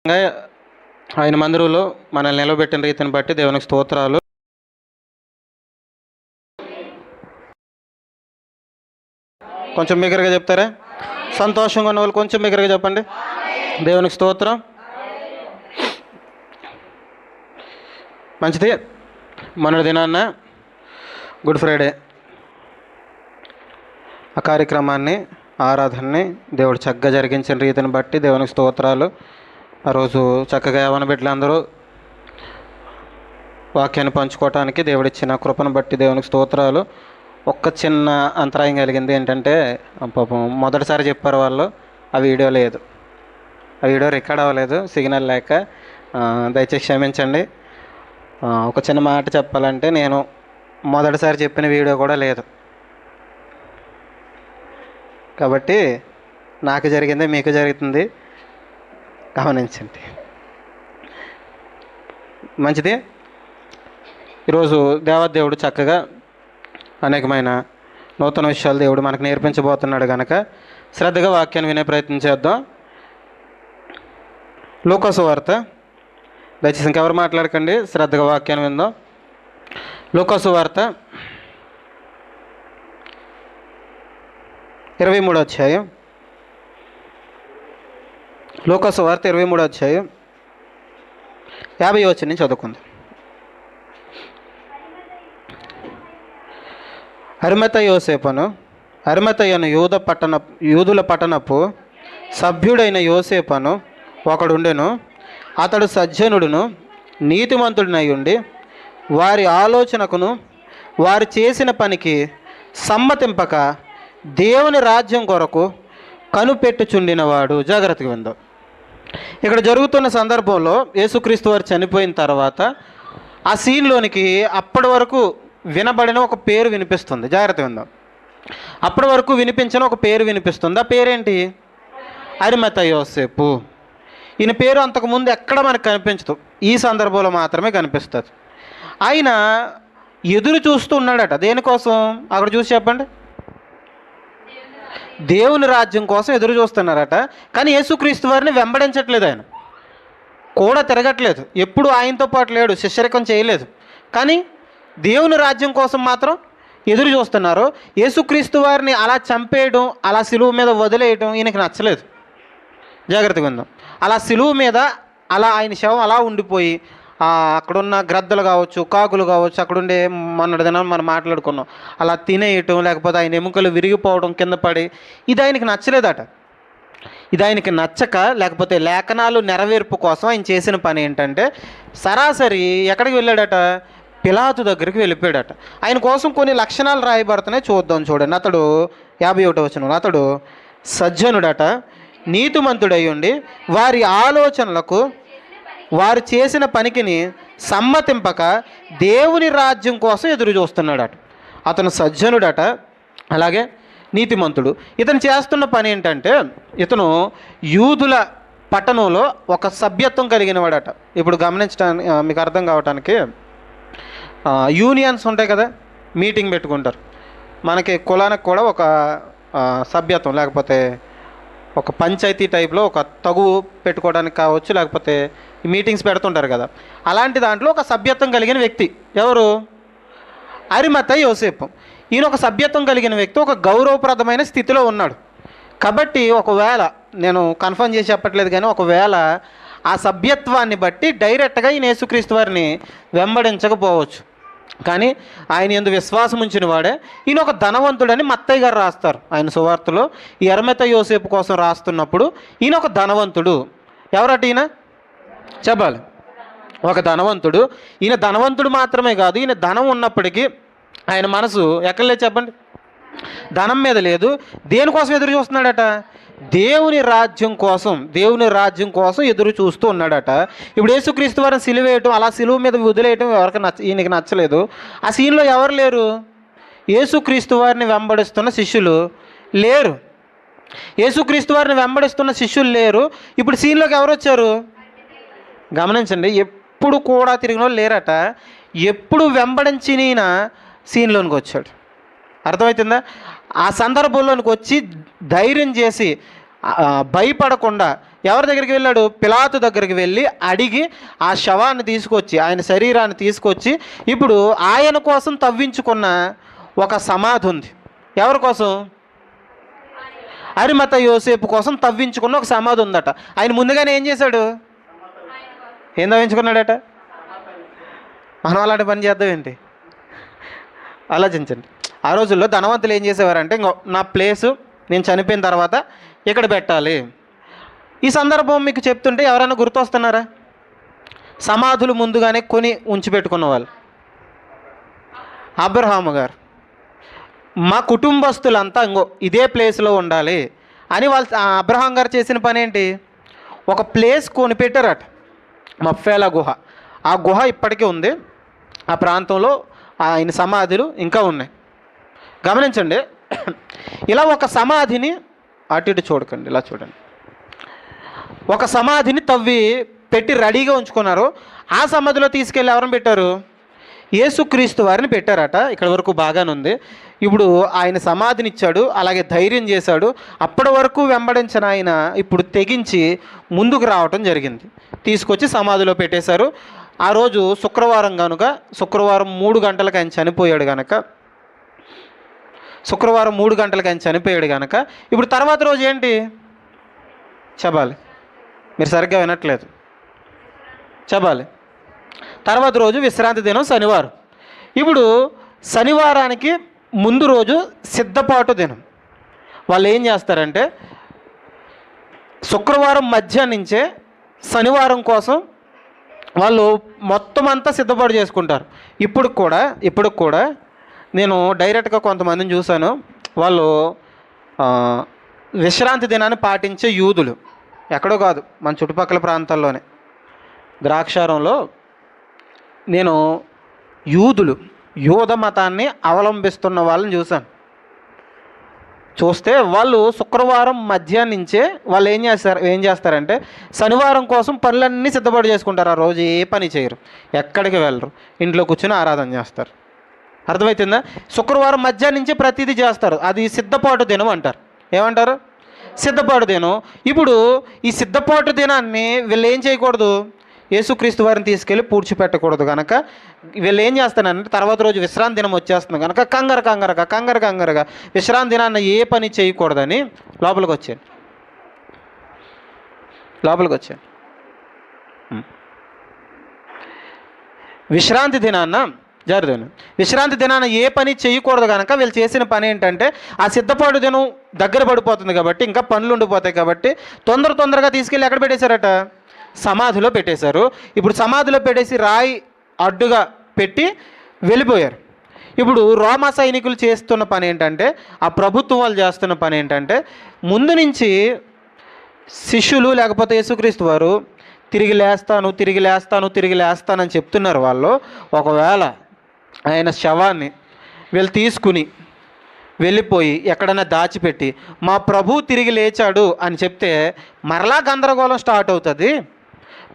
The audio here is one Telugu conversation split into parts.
ఆయన మందిరంలో మనల్ని నిలబెట్టిన రీతిని బట్టి దేవునికి స్తోత్రాలు. కొంచెం బిగ్గరగా చెప్తారా? సంతోషంగా ఉన్న వాళ్ళు కొంచెం బిగ్గరగా చెప్పండి. దేవునికి స్తోత్రం. మంచిది. మొన్నటి దినాన్న గుడ్ ఫ్రైడే ఆ కార్యక్రమాన్ని, ఆరాధనని దేవుడు చక్కగా జరిగించిన రీతిని బట్టి దేవునికి స్తోత్రాలు. ఆ రోజు చక్కగా యవ్వన బిడ్డలందరూ వాక్యాన్ని పంచుకోవటానికి దేవుడిచ్చిన కృపను బట్టి దేవునికి స్తోత్రాలు. ఒక్క చిన్న అంతరాయం కలిగింది. ఏంటంటే పాపం మొదటిసారి చెప్పారు వాళ్ళు, ఆ వీడియో లేదు, ఆ వీడియో రికార్డ్ అవ్వలేదు సిగ్నల్ లేక. దయచేసి క్షమించండి. ఒక చిన్న మాట చెప్పాలంటే, నేను మొదటిసారి చెప్పిన వీడియో కూడా లేదు కాబట్టి నాకు జరిగిందే మీకు జరుగుతుంది, గమనించండి. మంచిది. ఈరోజు దేవదేవుడు చక్కగా అనేకమైన నూతన విషయాలు దేవుడు మనకు నేర్పించబోతున్నాడు కనుక శ్రద్ధగా వాక్యాన్ని వినే ప్రయత్నం చేద్దాం. లూకాసు వార్త, దయచేసి ఇంకెవరు మాట్లాడకండి, శ్రద్ధగా వాక్యాన్ని విందాం. లూకాసు వార్త 23వ అధ్యాయం. లూకాసు వార్త 23వ అధ్యాయం 50వ వచనం నుంచి చదువుకుందాం. అరిమతయ్యను యూదుల పట్టణపు సభ్యుడైన యోసేపను ఒకడుండెను. అతడు సజ్జనుడును నీతిమంతుడినై ఉండి వారి ఆలోచనకును వారు చేసిన పనికి సమ్మతింపక దేవుని రాజ్యం కొరకు కనుపెట్టుచుండినవాడు. జాగ్రత్తగా విందాం. ఇక్కడ జరుగుతున్న సందర్భంలో యేసుక్రీస్తు వారు చనిపోయిన తర్వాత ఆ సీన్లోనికి అప్పటి వరకు వినబడిన ఒక పేరు వినిపిస్తుంది. జాగ్రత్తగా విందాం. అప్పటి వరకు వినిపించిన ఒక పేరు వినిపిస్తుంది. ఆ పేరేంటి? అరిమతయ్య యోసేపు. ఈయన పేరు అంతకుముందు ఎక్కడ మనకు కనిపించదు, ఈ సందర్భంలో మాత్రమే కనిపిస్తుంది. ఆయన ఎదురు చూస్తూ ఉన్నాడట. దేనికోసం? అక్కడ చూసి చెప్పండి. దేవుని రాజ్యం కోసం ఎదురు చూస్తున్నారట. కానీ యేసుక్రీస్తు వారిని వెంబడించట్లేదు, ఆయన కూడా తిరగట్లేదు, ఎప్పుడు ఆయనతో పాటు లేడు, శిష్యరికం చేయలేదు. కానీ దేవుని రాజ్యం కోసం మాత్రం ఎదురు చూస్తున్నారు. యేసుక్రీస్తు వారిని అలా చంపేయడం, అలా సిలువ మీద వదిలేయడం ఈయనకి నచ్చలేదు. జాగ్రత్తగా ఉందాం. అలా సిలువ మీద అలా ఆయన శవం అలా ఉండిపోయి అక్కడున్న గ్రద్దలు కావచ్చు, కాకులు కావచ్చు, అక్కడుండే మొన్నటి దినం మనం మాట్లాడుకున్నాం, అలా తినేయటం, లేకపోతే ఆయన ఎముకలు విరిగిపోవడం కింద పడి, ఇది ఆయనకి నచ్చలేదట. ఇది ఆయనకి నచ్చక, లేకపోతే లేఖనాలు నెరవేర్పు కోసం ఆయన చేసిన పని ఏంటంటే, సరాసరి ఎక్కడికి వెళ్ళాడట? పిలాతు దగ్గరికి వెళ్ళిపోయాడట. ఆయన కోసం కొన్ని లక్షణాలు రాయబడుతున్నాయి, చూద్దాం. చూడండి. అతడు 51వ వచనం, అతడు సజ్జనుడట, నీతిమంతుడై ఉండి వారి ఆలోచనలకు వారు చేసిన పనికిని సమ్మతింపక దేవుని రాజ్యం కోసం ఎదురు చూస్తున్నాడట. అతను సజ్జనుడట, అలాగే నీతిమంతుడు. ఇతను చేస్తున్న పని ఏంటంటే, ఇతను యూదుల పట్టణంలో ఒక సభ్యత్వం కలిగిన వాడట. ఇప్పుడు గమనించడానికి, మీకు అర్థం కావటానికి, యూనియన్స్ ఉంటాయి కదా, మీటింగ్ పెట్టుకుంటారు. మనకి కులానికి కూడా ఒక సభ్యత్వం, లేకపోతే ఒక పంచాయతీ టైప్లో ఒక తగువు పెట్టుకోవడానికి కావచ్చు, లేకపోతే మీటింగ్స్ పెడుతుంటారు కదా, అలాంటి దాంట్లో ఒక సభ్యత్వం కలిగిన వ్యక్తి ఎవరు? అరిమతయ్య యోసేపు. ఈయన ఒక సభ్యత్వం కలిగిన వ్యక్తి, ఒక గౌరవప్రదమైన స్థితిలో ఉన్నాడు. కాబట్టి ఒకవేళ, నేను కన్ఫర్మ్ చేసి చెప్పట్లేదు కానీ, ఒకవేళ ఆ సభ్యత్వాన్ని బట్టి డైరెక్ట్గా ఈయన యేసుక్రీస్తు వారిని వెంబడించకపోవచ్చు. కానీ ఆయన యందు విశ్వాసం ఉంచిన వాడే. ఈయన ఒక ధనవంతుడని మత్తయ్య గారు రాస్తారు ఆయన సువార్తలో. ఈ అరిమతయ్య యోసేపు కోసం రాస్తున్నప్పుడు ఈయన ఒక ధనవంతుడు. ఎవరట ఈయన? చెప్పాలి. ఒక ధనవంతుడు. ఈయన ధనవంతుడు మాత్రమే కాదు, ఈయన ధనం ఉన్నప్పటికీ ఆయన మనసు ఎక్కడ లేదు చెప్పండి? ధనం మీద లేదు. దేనికోసం ఎదురు చూస్తున్నాడట? దేవుని రాజ్యం కోసం, దేవుని రాజ్యం కోసం ఎదురు చూస్తూ ఉన్నాడట. ఇప్పుడు యేసుక్రీస్తు వారిని సిలువేయటం, అలా సిలువ మీద వదిలేయటం ఈయనకి నచ్చలేదు. ఆ సీన్లో ఎవరు లేరు? యేసుక్రీస్తు వారిని వెంబడిస్తున్న శిష్యులు లేరు. యేసుక్రీస్తు వారిని వెంబడిస్తున్న శిష్యులు లేరు. ఇప్పుడు సీన్లోకి ఎవరు వచ్చారు? గమనించండి. ఎప్పుడు కూడా తిరిగిన వాళ్ళు లేరట. ఎప్పుడు వెంబడించిన సీన్లోనికి వచ్చాడు. అర్థమవుతుందా? ఆ సందర్భంలోనికి వచ్చి ధైర్యం చేసి భయపడకుండా ఎవరి దగ్గరికి వెళ్ళాడు? పిలాతు దగ్గరికి వెళ్ళి అడిగి ఆ శవాన్ని తీసుకొచ్చి, ఆయన శరీరాన్ని తీసుకొచ్చి, ఇప్పుడు ఆయన కోసం తవ్వించుకున్న ఒక సమాధి ఉంది. ఎవరి కోసం? అరిమత యోసేపు కోసం తవ్వించుకున్న ఒక సమాధి ఉందట. ఆయన ముందుగానే ఏం చేశాడు? ఏం తవ్వించుకున్నాడట? మనం అలాంటి పని చేద్దాం ఏంటి? ఆలోచించండి. ఆ రోజుల్లో ధనవంతులు ఏం చేసేవారంటే, ఇంకో నా ప్లేసు నేను చనిపోయిన తర్వాత ఇక్కడ పెట్టాలి. ఈ సందర్భం మీకు చెప్తుంటే ఎవరైనా గుర్తొస్తున్నారా? సమాధులు ముందుగానే కొని ఉంచిపెట్టుకున్న వాళ్ళు అబ్రహాము గారు. మా కుటుంబస్తులంతా ఇంకో ఇదే ప్లేస్లో ఉండాలి అని వాళ్ళు అబ్రహాం గారు చేసిన పని ఏంటి? ఒక ప్లేస్ కొనిపెట్టారట, మఫ్ఫేలా గుహ. ఆ గుహ ఇప్పటికీ ఉంది. ఆ ప్రాంతంలో ఆయన సమాధులు ఇంకా ఉన్నాయి. గమనించండి, ఇలా ఒక సమాధిని అటు ఇటు చూడకండి, ఇలా చూడండి. ఒక సమాధిని తవ్వి పెట్టి రెడీగా ఉంచుకున్నారు. ఆ సమాధిలో తీసుకెళ్ళి ఎవరిని పెట్టారు? యేసుక్రీస్తు వారిని పెట్టారట. ఇక్కడ వరకు బాగానే ఉంది. ఇప్పుడు ఆయన సమాధిని ఇచ్చాడు, అలాగే ధైర్యం చేశాడు. అప్పటి వరకు వెంబడించిన ఆయన ఇప్పుడు తెగించి ముందుకు రావటం జరిగింది. తీసుకొచ్చి సమాధిలో పెట్టేశారు. ఆ రోజు శుక్రవారం కనుక, శుక్రవారం 3 గంటలకు ఆయన చనిపోయాడు కనుక, శుక్రవారం 3 గంటలకు ఆయన చనిపోయాడు కనుక ఇప్పుడు తర్వాత రోజు ఏంటి చెప్పాలి? మీరు సరిగ్గా వినట్లేదు. చెప్పాలి. తర్వాత రోజు విశ్రాంతి దినం, శనివారం. ఇప్పుడు శనివారానికి ముందు రోజు సిద్ధపాటు దినం. వాళ్ళు ఏం చేస్తారంటే శుక్రవారం మధ్యాహ్నం నుంచే శనివారం కోసం వాళ్ళు మొత్తం అంతా సిద్ధపాటు చేసుకుంటారు. ఇప్పుడు కూడా నేను డైరెక్ట్గా కొంతమందిని చూశాను. వాళ్ళు విశ్రాంతి దినాన్ని పాటించే యూదులు, ఎక్కడో కాదు మన చుట్టుపక్కల ప్రాంతాల్లోనే, ద్రాక్షారంలో నేను యూద మతాన్ని అవలంబిస్తున్న వాళ్ళని చూస్తే వాళ్ళు శుక్రవారం మధ్యాహ్నం నుంచే వాళ్ళు ఏం చేస్తారంటే శనివారం కోసం పనులన్నీ సిద్ధపాటు చేసుకుంటారు. ఆ రోజు ఏ పని చేయరు, ఎక్కడికి వెళ్ళరు, ఇంట్లో కూర్చొని ఆరాధన చేస్తారు. అర్థమవుతుందా? శుక్రవారం మధ్యాహ్నం నుంచే ప్రతిదీ చేస్తారు. అది సిద్ధపాటు దినం అంటారు. ఏమంటారు? సిద్ధపాటు దినం. ఇప్పుడు ఈ సిద్ధపాటు దినాన్ని వీళ్ళు ఏం చేయకూడదు? యేసుక్రీస్తు వారిని తీసుకెళ్ళి పూడ్చిపెట్టకూడదు కనుక వీళ్ళు ఏం చేస్తానంటే తర్వాత రోజు విశ్రాంతి దినం వచ్చేస్తుంది కనుక కంగారుగా విశ్రాంతి దినాన్ని ఏ పని చేయకూడదని లోపలికి వచ్చాను. విశ్రాంతి దినాన ఏ పని చేయకూడదు కనుక వీళ్ళు చేసిన పని ఏంటంటే ఆ సిద్ధపాటు దినం దగ్గర పడిపోతుంది కాబట్టి, ఇంకా పనులు ఉండిపోతాయి కాబట్టి తొందరగా తీసుకెళ్ళి ఎక్కడ పెట్టేశారట? సమాధిలో పెట్టేశారు. ఇప్పుడు సమాధిలో పెట్టేసి రాయి అడ్డుగా పెట్టి వెళ్ళిపోయారు. ఇప్పుడు రోమా సైనికులు చేస్తున్న పని ఏంటంటే, ఆ ప్రభుత్వం వాళ్ళు చేస్తున్న పని ఏంటంటే, ముందు నుంచి శిష్యులు లేకపోతే యేసుక్రీస్తు వారు తిరిగి లేస్తానని చెప్తున్నారు. వాళ్ళు ఒకవేళ ఆయన శవాన్ని వీళ్ళు తీసుకుని వెళ్ళిపోయి ఎక్కడైనా దాచిపెట్టి మా ప్రభు తిరిగి లేచాడు అని చెప్తే మరలా గందరగోళం స్టార్ట్ అవుతుంది.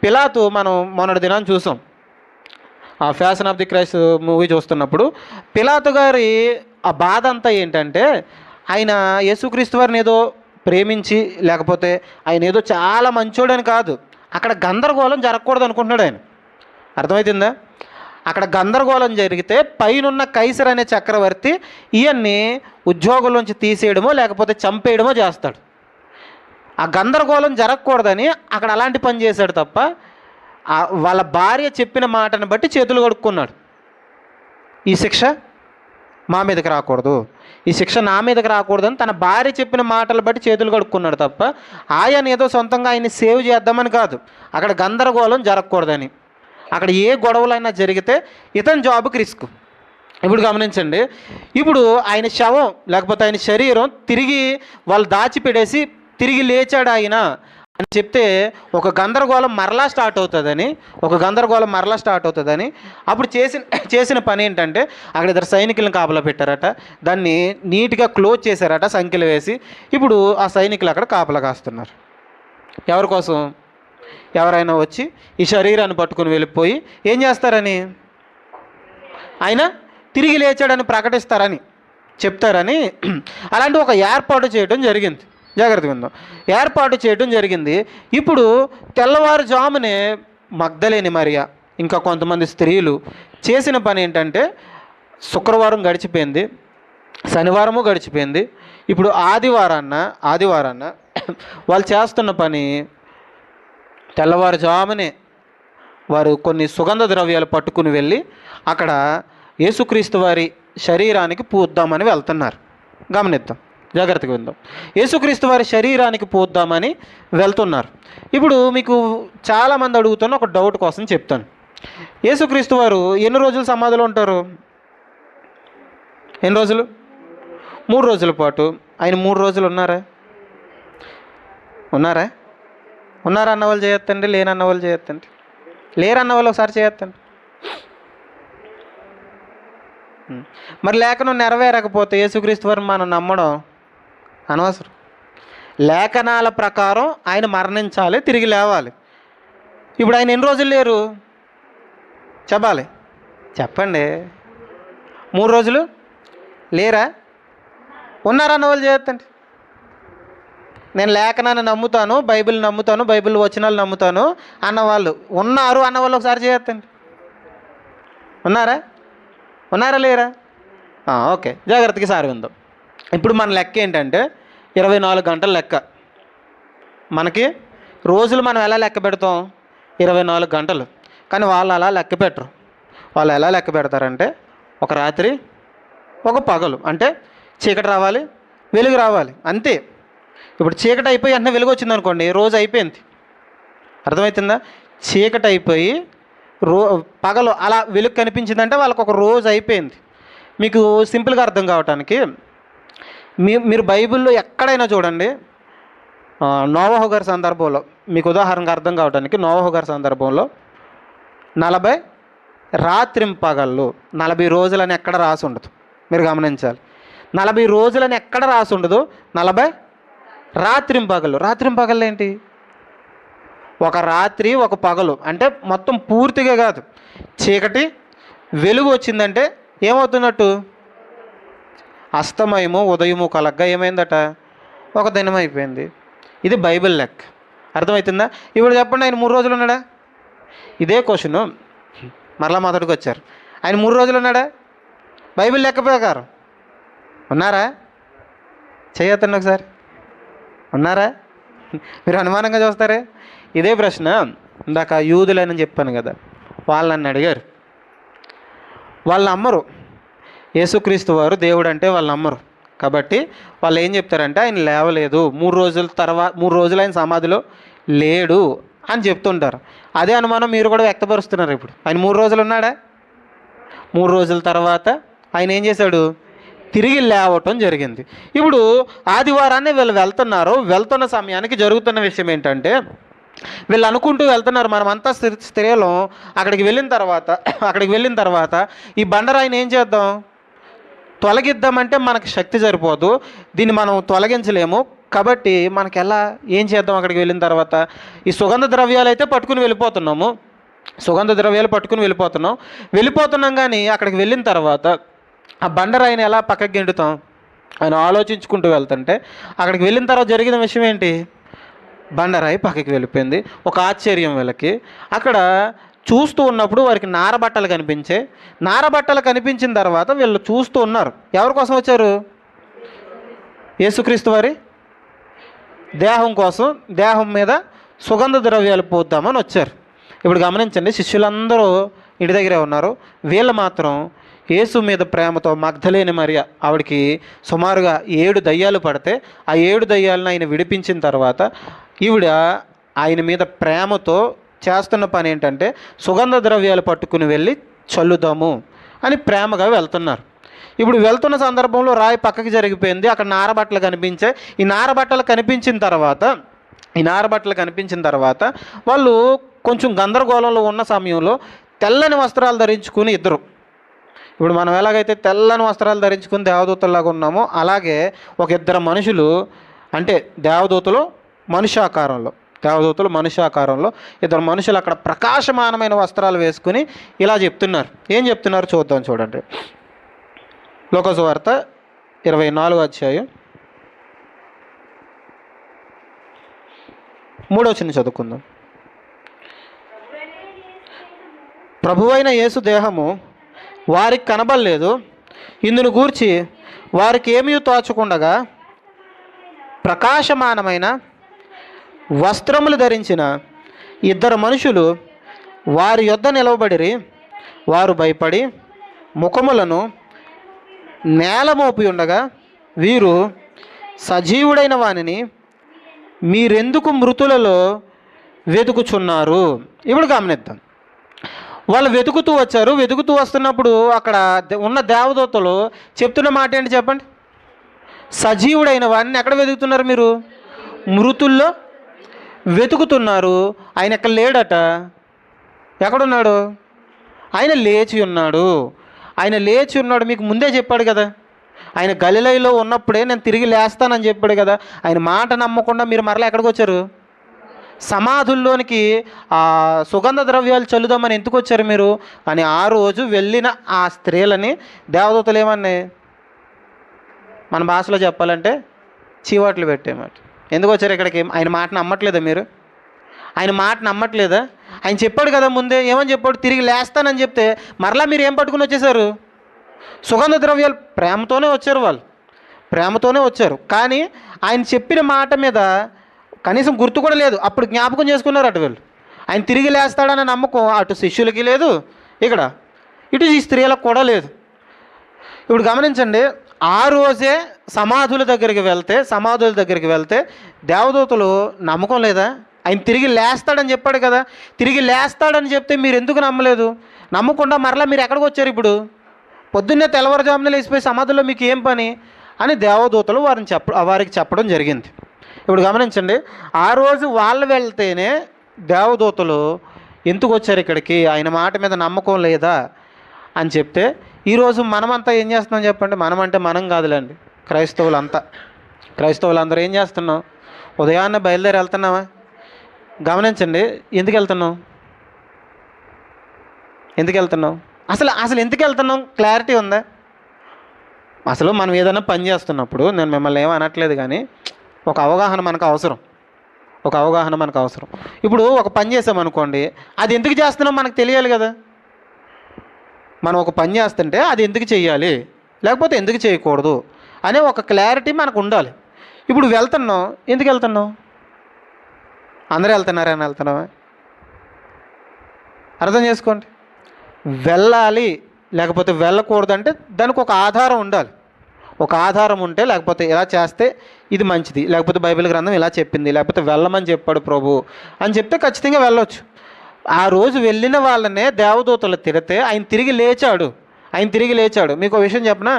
పిలాతు మనం మొన్నటి దినాన్ని చూసాం, ఆ fashion of the Christ movie చూస్తున్నప్పుడు పిలాతు గారి ఆ బాధ అంతా ఏంటంటే ఆయన యేసుక్రీస్తు వారిని ఏదో ప్రేమించి లేకపోతే ఆయన ఏదో చాలా మంచోడని కాదు, అక్కడ గందరగోళం జరగకూడదు అనుకుంటున్నాడు ఆయన. అర్థమవుతుందా? అక్కడ గందరగోళం జరిగితే పైనున్న కైసర్ అనే చక్రవర్తి ఈయన్ని ఉద్యోగంలోంచి తీసేయడమో లేకపోతే చంపేయడమో చేస్తాడు. ఆ గందరగోళం జరగకూడదని అక్కడ అలాంటి పని చేశాడు తప్ప వాళ్ళ భార్య చెప్పిన మాటను బట్టి చేతులు కడుక్కున్నాడు. ఈ శిక్ష మా మీదకి రాకూడదు, ఈ శిక్ష నా మీదకి రాకూడదని తన భార్య చెప్పిన మాటలు బట్టి చేతులు కడుక్కున్నాడు తప్ప ఆయన ఏదో సొంతంగా ఆయన్ని సేవ్ చేద్దామని కాదు. అక్కడ గందరగోళం జరగకూడదని. అక్కడ ఏ గొడవలైనా జరిగితే ఇతని జాబ్కి రిస్క్. ఇప్పుడు గమనించండి, ఇప్పుడు ఆయన శవం లేకపోతే ఆయన శరీరం తిరిగి వాళ్ళు దాచిపెట్టేసి తిరిగి లేచాడు ఆయన అని చెప్తే ఒక గందరగోళం మరలా స్టార్ట్ అవుతుందని అప్పుడు చేసిన పని ఏంటంటే అక్కడ ఇద్దరు సైనికులను కాపలా పెట్టారట. దాన్ని నీట్గా క్లోజ్ చేశారట సంఖ్యలు వేసి. ఇప్పుడు ఆ సైనికులు అక్కడ కాపలా కాస్తున్నారు. ఎవరి కోసం? ఎవరైనా వచ్చి ఈ శరీరాన్ని పట్టుకుని వెళ్ళిపోయి ఏం చేస్తారని, ఆయన తిరిగి లేచాడని ప్రకటిస్తారని చెప్తారని అలాంటి ఒక ఏర్పాటు చేయడం జరిగింది. జాగ్రత్తగా విందాం. ఏర్పాటు చేయడం జరిగింది. ఇప్పుడు తెల్లవారుజామునే మగ్దలేని మరియ ఇంకా కొంతమంది స్త్రీలు చేసిన పని ఏంటంటే, శుక్రవారం గడిచిపోయింది, శనివారము గడిచిపోయింది, ఇప్పుడు ఆదివారాన్న వాళ్ళు చేస్తున్న పని తెల్లవారుజామునే వారు కొన్ని సుగంధ ద్రవ్యాలు పట్టుకుని వెళ్ళి అక్కడ యేసుక్రీస్తు వారి శరీరానికి పూద్దామని వెళ్తున్నారు. గమనిద్దాం, జాగ్రత్తగా విందాం. యేసుక్రీస్తు వారి శరీరానికి పూద్దామని వెళ్తున్నారు. ఇప్పుడు మీకు చాలామంది అడుగుతున్న ఒక డౌట్ కోసం చెప్తాను. యేసుక్రీస్తు వారు ఎన్ని రోజులు సమాధిలో ఉంటారు? ఎన్ని రోజులు? 3 రోజుల పాటు. ఆయన 3 రోజులు ఉన్నారా? ఉన్నారా అన్న వాళ్ళు చేయొద్దండి, లేనన్న వాళ్ళు చేయొద్దండి. లేరన్న వాళ్ళు ఒకసారి చేయొద్దండి. మరి లేఖనం నెరవేరకపోతే యేసుక్రీస్తు వారిని మనం నమ్మడం అనవసరం. లేఖనాల ప్రకారం ఆయన మరణించాలి, తిరిగి లేవాలి. ఇప్పుడు ఆయన ఎన్ని రోజులు లేరు చెప్పాలి, చెప్పండి. 3 రోజులు లేరా? ఉన్నారన్న వాళ్ళు చేయొద్దండి. నేను లేఖనాన్ని నమ్ముతాను, బైబిల్ నమ్ముతాను, బైబిల్ వచనాలు నమ్ముతాను అన్నవాళ్ళు ఉన్నారు అన్నవాళ్ళు ఒకసారి చేయొద్దండి. ఉన్నారా లేరా? ఓకే, జాగ్రత్తగా సారి విందాం. ఇప్పుడు మన లెక్క ఏంటంటే 24 గంటల లెక్క. మనకి రోజులు మనం ఎలా లెక్క పెడతాం? 24 గంటలు. కానీ వాళ్ళు అలా లెక్క పెట్టరు. వాళ్ళు ఎలా లెక్క పెడతారంటే, ఒక రాత్రి ఒక పగలు, అంటే చీకటి రావాలి, వెలుగు రావాలి, అంతే. ఇప్పుడు చీకటి అయిపోయి వెంటనే వెలుగు వచ్చింది అనుకోండి, రోజు అయిపోయింది. అర్థమవుతుందా? చీకటి అయిపోయి పగలు అలా వెలుగు కనిపించిందంటే వాళ్ళకు ఒక రోజు అయిపోయింది. మీకు సింపుల్గా అర్థం కావటానికి మీరు బైబిల్లో ఎక్కడైనా చూడండి, నోవహు గారి సందర్భంలో మీకు ఉదాహరణగా అర్థం కావడానికి, నోవహు గారి సందర్భంలో 40 రాత్రింపగళ్ళు 40 రోజులని ఎక్కడ రాసి ఉండదు. మీరు గమనించాలి, 40 రోజులని ఎక్కడ రాసి ఉండదు. 40 రాత్రింపగళ్ళు. రాత్రింపగళ్ళు ఏంటి? ఒక రాత్రి ఒక పగలు, అంటే మొత్తం పూర్తిగా కాదు. చీకటి వెలుగు వచ్చిందంటే ఏమవుతున్నట్టు? అస్తమయము ఉదయము కలగ్గా ఏమైందట? ఒక దినం అయిపోయింది. ఇది బైబిల్ లెక్క. అర్థమవుతుందా? ఇప్పుడు చెప్పండి, ఆయన 3 రోజులు ఉన్నాడా? ఇదే క్వశ్చను మరలా మొదటికి వచ్చారు. ఆయన 3 రోజులు ఉన్నాడా? బైబిల్ లెక్క ప్రకారం ఉన్నారా? చేయొద్దండి ఒకసారి. ఉన్నారా? మీరు అనుమానంగా చూస్తారే. ఇదే ప్రశ్న ఇందాక యూదులని చెప్పాను కదా, వాళ్ళు నన్ను అడిగారు. వాళ్ళు నమ్మరు యేసుక్రీస్తు వారు దేవుడు అంటే, వాళ్ళు నమ్మరు. కాబట్టి వాళ్ళు ఏం చెప్తారంటే, ఆయన లేవలేదు, 3 రోజులు ఆయన సమాధిలో లేడు అని చెప్తుంటారు. అదే అనుమానం మీరు కూడా వ్యక్తపరుస్తున్నారు. ఇప్పుడు ఆయన 3 రోజులు ఉన్నాడా? 3 రోజుల తర్వాత ఆయన ఏం చేశాడు? తిరిగి లేవటం జరిగింది. ఇప్పుడు ఆదివారాన్ని వీళ్ళు వెళ్తున్న సమయానికి జరుగుతున్న విషయం ఏంటంటే, వీళ్ళు అనుకుంటూ వెళ్తున్నారు, మనమంతా స్త్రీలం. అక్కడికి వెళ్ళిన తర్వాత ఈ బండరాయిని ఏం చేద్దాం? తొలగిద్దామంటే మనకు శక్తి సరిపోదు, దీన్ని మనం తొలగించలేము. కాబట్టి మనకి ఏం చేద్దాం? అక్కడికి వెళ్ళిన తర్వాత ఈ సుగంధ ద్రవ్యాలు అయితే పట్టుకుని వెళ్ళిపోతున్నాం. కానీ అక్కడికి వెళ్ళిన తర్వాత ఆ బండరాయిని ఎలా పక్కకి గెంటుతాం అని ఆలోచించుకుంటూ వెళ్తుంటే, అక్కడికి వెళ్ళిన తర్వాత జరిగిన విషయం ఏంటి? బండరాయి పక్కకి వెళ్ళిపోయింది. ఒక ఆశ్చర్యం వీళ్ళకి. అక్కడ చూస్తూ ఉన్నప్పుడు వారికి నారబట్టలు కనిపించిన తర్వాత వీళ్ళు చూస్తూ ఉన్నారు. ఎవరి కోసం వచ్చారు? యేసుక్రీస్తు వారి దేహం కోసం, దేహం మీద సుగంధ ద్రవ్యాలు పోద్దామని వచ్చారు. ఇప్పుడు గమనించండి, శిష్యులందరూ ఇంటి దగ్గరే ఉన్నారు. వీళ్ళు మాత్రం యేసు మీద ప్రేమతో, మగ్దలేని మరియ, ఆవిడికి సుమారుగా 7 దయ్యాలు పడితే ఆ 7 దయ్యాలను ఆయన విడిపించిన తర్వాత ఈవిడ ఆయన మీద ప్రేమతో చేస్తున్న పని ఏంటంటే, సుగంధ ద్రవ్యాలు పట్టుకుని వెళ్ళి చల్లుదాము అని ప్రేమగా వెళ్తున్నారు. ఇప్పుడు వెళ్తున్న సందర్భంలో రాయి పక్కకి జరిగిపోయింది. అక్కడ నారబట్టలు కనిపించాయి. ఈ నారబట్టలు కనిపించిన తర్వాత వాళ్ళు కొంచెం గందరగోళంలో ఉన్న సమయంలో తెల్లని వస్త్రాలు ధరించుకుని ఇద్దరు, ఇప్పుడు మనం ఎలాగైతే తెల్లని వస్త్రాలు ధరించుకుని దేవదూతల్లాగా ఉన్నామో, అలాగే ఒక 2 మనుషులు, అంటే దేవదూతలు మనుష్యాకారంలో 2 మనుషులు అక్కడ ప్రకాశమానమైన వస్త్రాలు వేసుకుని ఇలా చెప్తున్నారు. ఏం చెప్తున్నారు చూద్దాం, చూడండి. లోకాసు వార్త 24వ అధ్యాయం 3వ చదువుకుందాం. ప్రభువైన యేసు దేహము వారికి కనబడలేదు, ఇందును గూర్చి వారికి ఏమీ తోచకుండగా ప్రకాశమానమైన వస్త్రములు ధరించిన 2 మనుషులు వారి యొద్ద నిలవబడిరి. వారు భయపడి ముఖములను నేల మోపి ఉండగా, వీరు సజీవుడైన వానిని మీరెందుకు మృతులలో వెతుకుచున్నారు? ఇప్పుడు గమనిద్దాం. వాళ్ళు వెతుకుతూ వచ్చారు. వెతుకుతూ వస్తున్నప్పుడు అక్కడ ఉన్న దేవదూతలు చెప్తున్న మాట ఏంటి చెప్పండి? సజీవుడైన వాడిని ఎక్కడ వెతుకుతున్నారు మీరు? మృతుల్లో వెతుకుతున్నారు. ఆయన ఎక్కడ లేడట. ఎక్కడున్నాడు? ఆయన లేచి ఉన్నాడు. ఆయన లేచి ఉన్నాడు. మీకు ముందే చెప్పాడు కదా. ఆయన గలిలయలో ఉన్నప్పుడే నేను తిరిగి లేస్తానని చెప్పాడు కదా. ఆయన మాట నమ్మకుండా మీరు మరలా ఎక్కడికి వచ్చారు? సమాధుల్లోనికి సుగంధ ద్రవ్యాలు చల్లుదామని ఎందుకు వచ్చారు మీరు అని ఆ రోజు వెళ్ళిన ఆ స్త్రీలని దేవదూతలు ఏమన్నాయి? మన భాషలో చెప్పాలంటే చీవాట్లు పెట్టేమాట. ఎందుకు వచ్చారు ఇక్కడికి? ఆయన మాట నమ్మట్లేదా మీరు? ఆయన మాట నమ్మట్లేదా? ఆయన చెప్పాడు కదా ముందే. ఏమని చెప్పాడు? తిరిగి లేస్తానని చెప్తే మరలా మీరు ఏం పట్టుకుని వచ్చేసారు? సుగంధ ద్రవ్యాలు. ప్రేమతోనే వచ్చారు, వాళ్ళు ప్రేమతోనే వచ్చారు. కానీ ఆయన చెప్పిన మాట మీద కనీసం గుర్తు కూడా లేదు. అప్పుడు జ్ఞాపకం చేసుకున్నారు అటు వీళ్ళు. ఆయన తిరిగి లేస్తాడన్న నమ్మకం అటు శిష్యులకి లేదు, ఇక్కడ ఇటు ఈ స్త్రీలకు కూడా లేదు. ఇప్పుడు గమనించండి, ఆ రోజే సమాధుల దగ్గరికి వెళ్తే దేవదూతలు నమ్మకం లేదా? ఆయన తిరిగి లేస్తాడని చెప్పాడు కదా. తిరిగి లేస్తాడని చెప్తే మీరు ఎందుకు నమ్మలేదు? నమ్మకుండా మరలా మీరు ఎక్కడికి వచ్చారు? ఇప్పుడు పొద్దున్నే తెల్లవారుజామున లేచిపోయి సమాధుల్లో మీకు ఏం పని అని దేవదూతలు వారికి చెప్పడం జరిగింది. ఇప్పుడు గమనించండి, ఆ రోజు వాళ్ళు వెళ్తేనే దేవదూతలు ఎందుకు వచ్చారు ఇక్కడికి? ఆయన మాట మీద నమ్మకం లేదా అని చెప్తే, ఈరోజు మనమంతా ఏం చేస్తున్నాం చెప్పండి? మనం కాదులేండి, క్రైస్తవులందరూ ఏం చేస్తున్నాం? ఉదయాన్నే బయలుదేరి వెళ్తున్నామా? గమనించండి, ఎందుకు వెళ్తున్నాం? అసలు ఎందుకు వెళ్తున్నాం? క్లారిటీ ఉందా? అసలు మనం ఏదైనా పని చేస్తున్నప్పుడు, నేను మిమ్మల్ని ఏమీ అనట్లేదు, కానీ ఒక అవగాహన మనకు అవసరం. ఇప్పుడు ఒక పని చేసామనుకోండి, అది ఎందుకు చేస్తున్నాం మనకు తెలియాలి కదా. మనం ఒక పని చేస్తుంటే అది ఎందుకు చేయాలి, లేకపోతే ఎందుకు చేయకూడదు అనే ఒక క్లారిటీ మనకు ఉండాలి. ఇప్పుడు వెళ్తున్నాం, ఎందుకు వెళ్తున్నాం? అందరూ వెళ్తున్నారని వెళ్తున్నావా? అర్థం చేసుకోండి. వెళ్ళాలి లేకపోతే వెళ్ళకూడదు అంటే దానికి ఒక ఆధారం ఉండాలి. ఒక ఆధారం ఉంటే, లేకపోతే ఇలా చేస్తే ఇది మంచిది, లేకపోతే బైబిల్ గ్రంథం ఇలా చెప్పింది, లేకపోతే వెళ్ళమని చెప్పాడు ప్రభు అని చెప్తే ఖచ్చితంగా వెళ్ళొచ్చు. ఆ రోజు వెళ్ళిన వాళ్ళనే దేవదూతలు తిడితే ఆయన తిరిగి లేచాడు. మీకు విషయం చెప్పనా?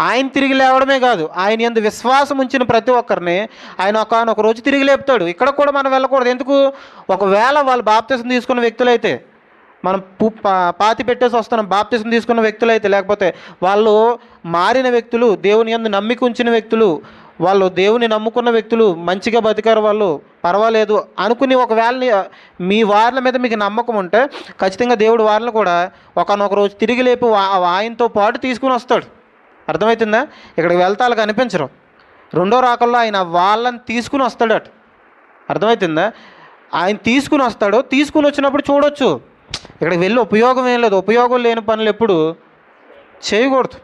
ఆయన తిరిగి లేవడమే కాదు, ఆయన యందు విశ్వాసం ఉంచిన ప్రతి ఒక్కరిని ఆయన ఒకానొక రోజు తిరిగి లేపుతాడు. ఇక్కడ కూడా మనం వెళ్ళకూడదు. ఎందుకు? ఒకవేళ వాళ్ళు బాప్తిసం తీసుకున్న వ్యక్తులైతే, మనం పాతి పెట్టేసి వస్తున్నాం, బాప్తిసం తీసుకున్న వ్యక్తులైతే, లేకపోతే వాళ్ళు మారిన వ్యక్తులు, దేవుని యందు నమ్మిక ఉంచిన వ్యక్తులు, వాళ్ళు దేవుని నమ్ముకున్న వ్యక్తులు, మంచిగా బతికారు వాళ్ళు, పర్వాలేదు అనుకుని ఒకవేళ మీ వాళ్ళ మీద మీకు నమ్మకం ఉంటే ఖచ్చితంగా దేవుడు వాళ్ళని కూడా ఒకనొక రోజు తిరిగి లేపి ఆయనతో పాటు తీసుకుని వస్తాడు. అర్థమవుతుందా? ఇక్కడికి వెళ్తాలు కనిపించరు. రెండో రాకల్లో ఆయన వాళ్ళని తీసుకుని వస్తాడట. అర్థమవుతుందా? ఆయన తీసుకుని వస్తాడు. తీసుకుని వచ్చినప్పుడు చూడొచ్చు, ఇక్కడికి వెళ్ళి ఉపయోగం ఏం లేదు. ఉపయోగం లేని పనులు ఎప్పుడు చేయకూడదు.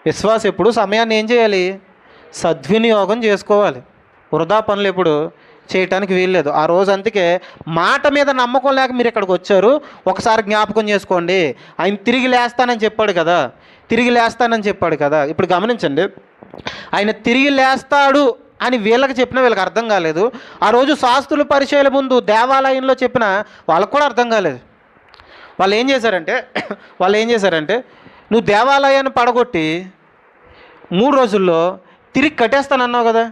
విశ్వాసం ఎప్పుడు సమయాన్ని ఏం చేయాలి? సద్వినియోగం చేసుకోవాలి. వృధా పనులు ఎప్పుడు చేయటానికి వీల్లేదు. ఆ రోజు అందుకే మాట మీద నమ్మకం లేక మీరు ఇక్కడికి వచ్చారు. ఒకసారి జ్ఞాపకం చేసుకోండి, ఆయన తిరిగి లేస్తానని చెప్పాడు కదా. ఇప్పుడు గమనించండి, ఆయన తిరిగి లేస్తాడు అని వీళ్ళకి చెప్పినా వీళ్ళకి అర్థం కాలేదు. ఆ రోజు శాస్త్రుల పరిచయాల ముందు దేవాలయంలో చెప్పినా వాళ్ళకు కూడా అర్థం కాలేదు. వాళ్ళు ఏం చేశారంటే నువ్వు దేవాలయాన్ని పడగొట్టి 3 రోజుల్లో తిరిగి కట్టేస్తానన్నావు కదా,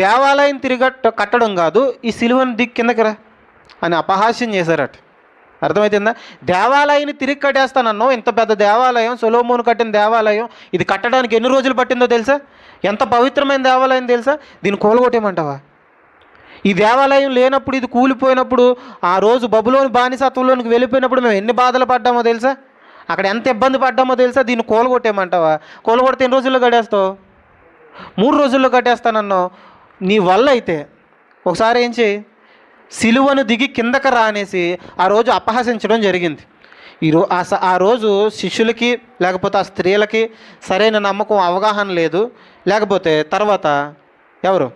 దేవాలయం తిరిగి కట్టడం కాదు, ఈ సిలువను కిందకి రా అని అపహాస్యం చేశారట. అర్థమవుతుందా? దేవాలయాన్ని తిరిగి కట్టేస్తానన్నావు. ఇంత పెద్ద దేవాలయం, సొలొమోను కట్టిన దేవాలయం, ఇది కట్టడానికి ఎన్ని రోజులు పట్టిందో తెలుసా? ఎంత పవిత్రమైన దేవాలయం తెలుసా? దీన్ని కూలగొట్టేయమంటావా? ఈ దేవాలయం లేనప్పుడు, ఇది కూలిపోయినప్పుడు, ఆ రోజు బబులోని బానిసత్వంలోనికి వెళ్ళిపోయినప్పుడు మేము ఎన్ని బాధలు పడ్డామో తెలుసా? అక్కడ ఎంత ఇబ్బంది పడ్డామో తెలుసా? దీన్ని కూలగొట్టేయమంటావా? కూలగొడితే ఎన్ని రోజుల్లో కట్టేస్తావు? 3 రోజుల్లో కట్టేస్తానన్నావు. నీ వల్ల అయితే ఒకసారి ఏం చేయి, సిలువను దిగి కిందకి రానేసి ఆ రోజు అపహసించడం జరిగింది. ఆ రోజు శిష్యులకి లేకపోతే ఆ స్త్రీలకి సరైన నమ్మకం అవగాహన లేదు. లేకపోతే తర్వాత ఎవరు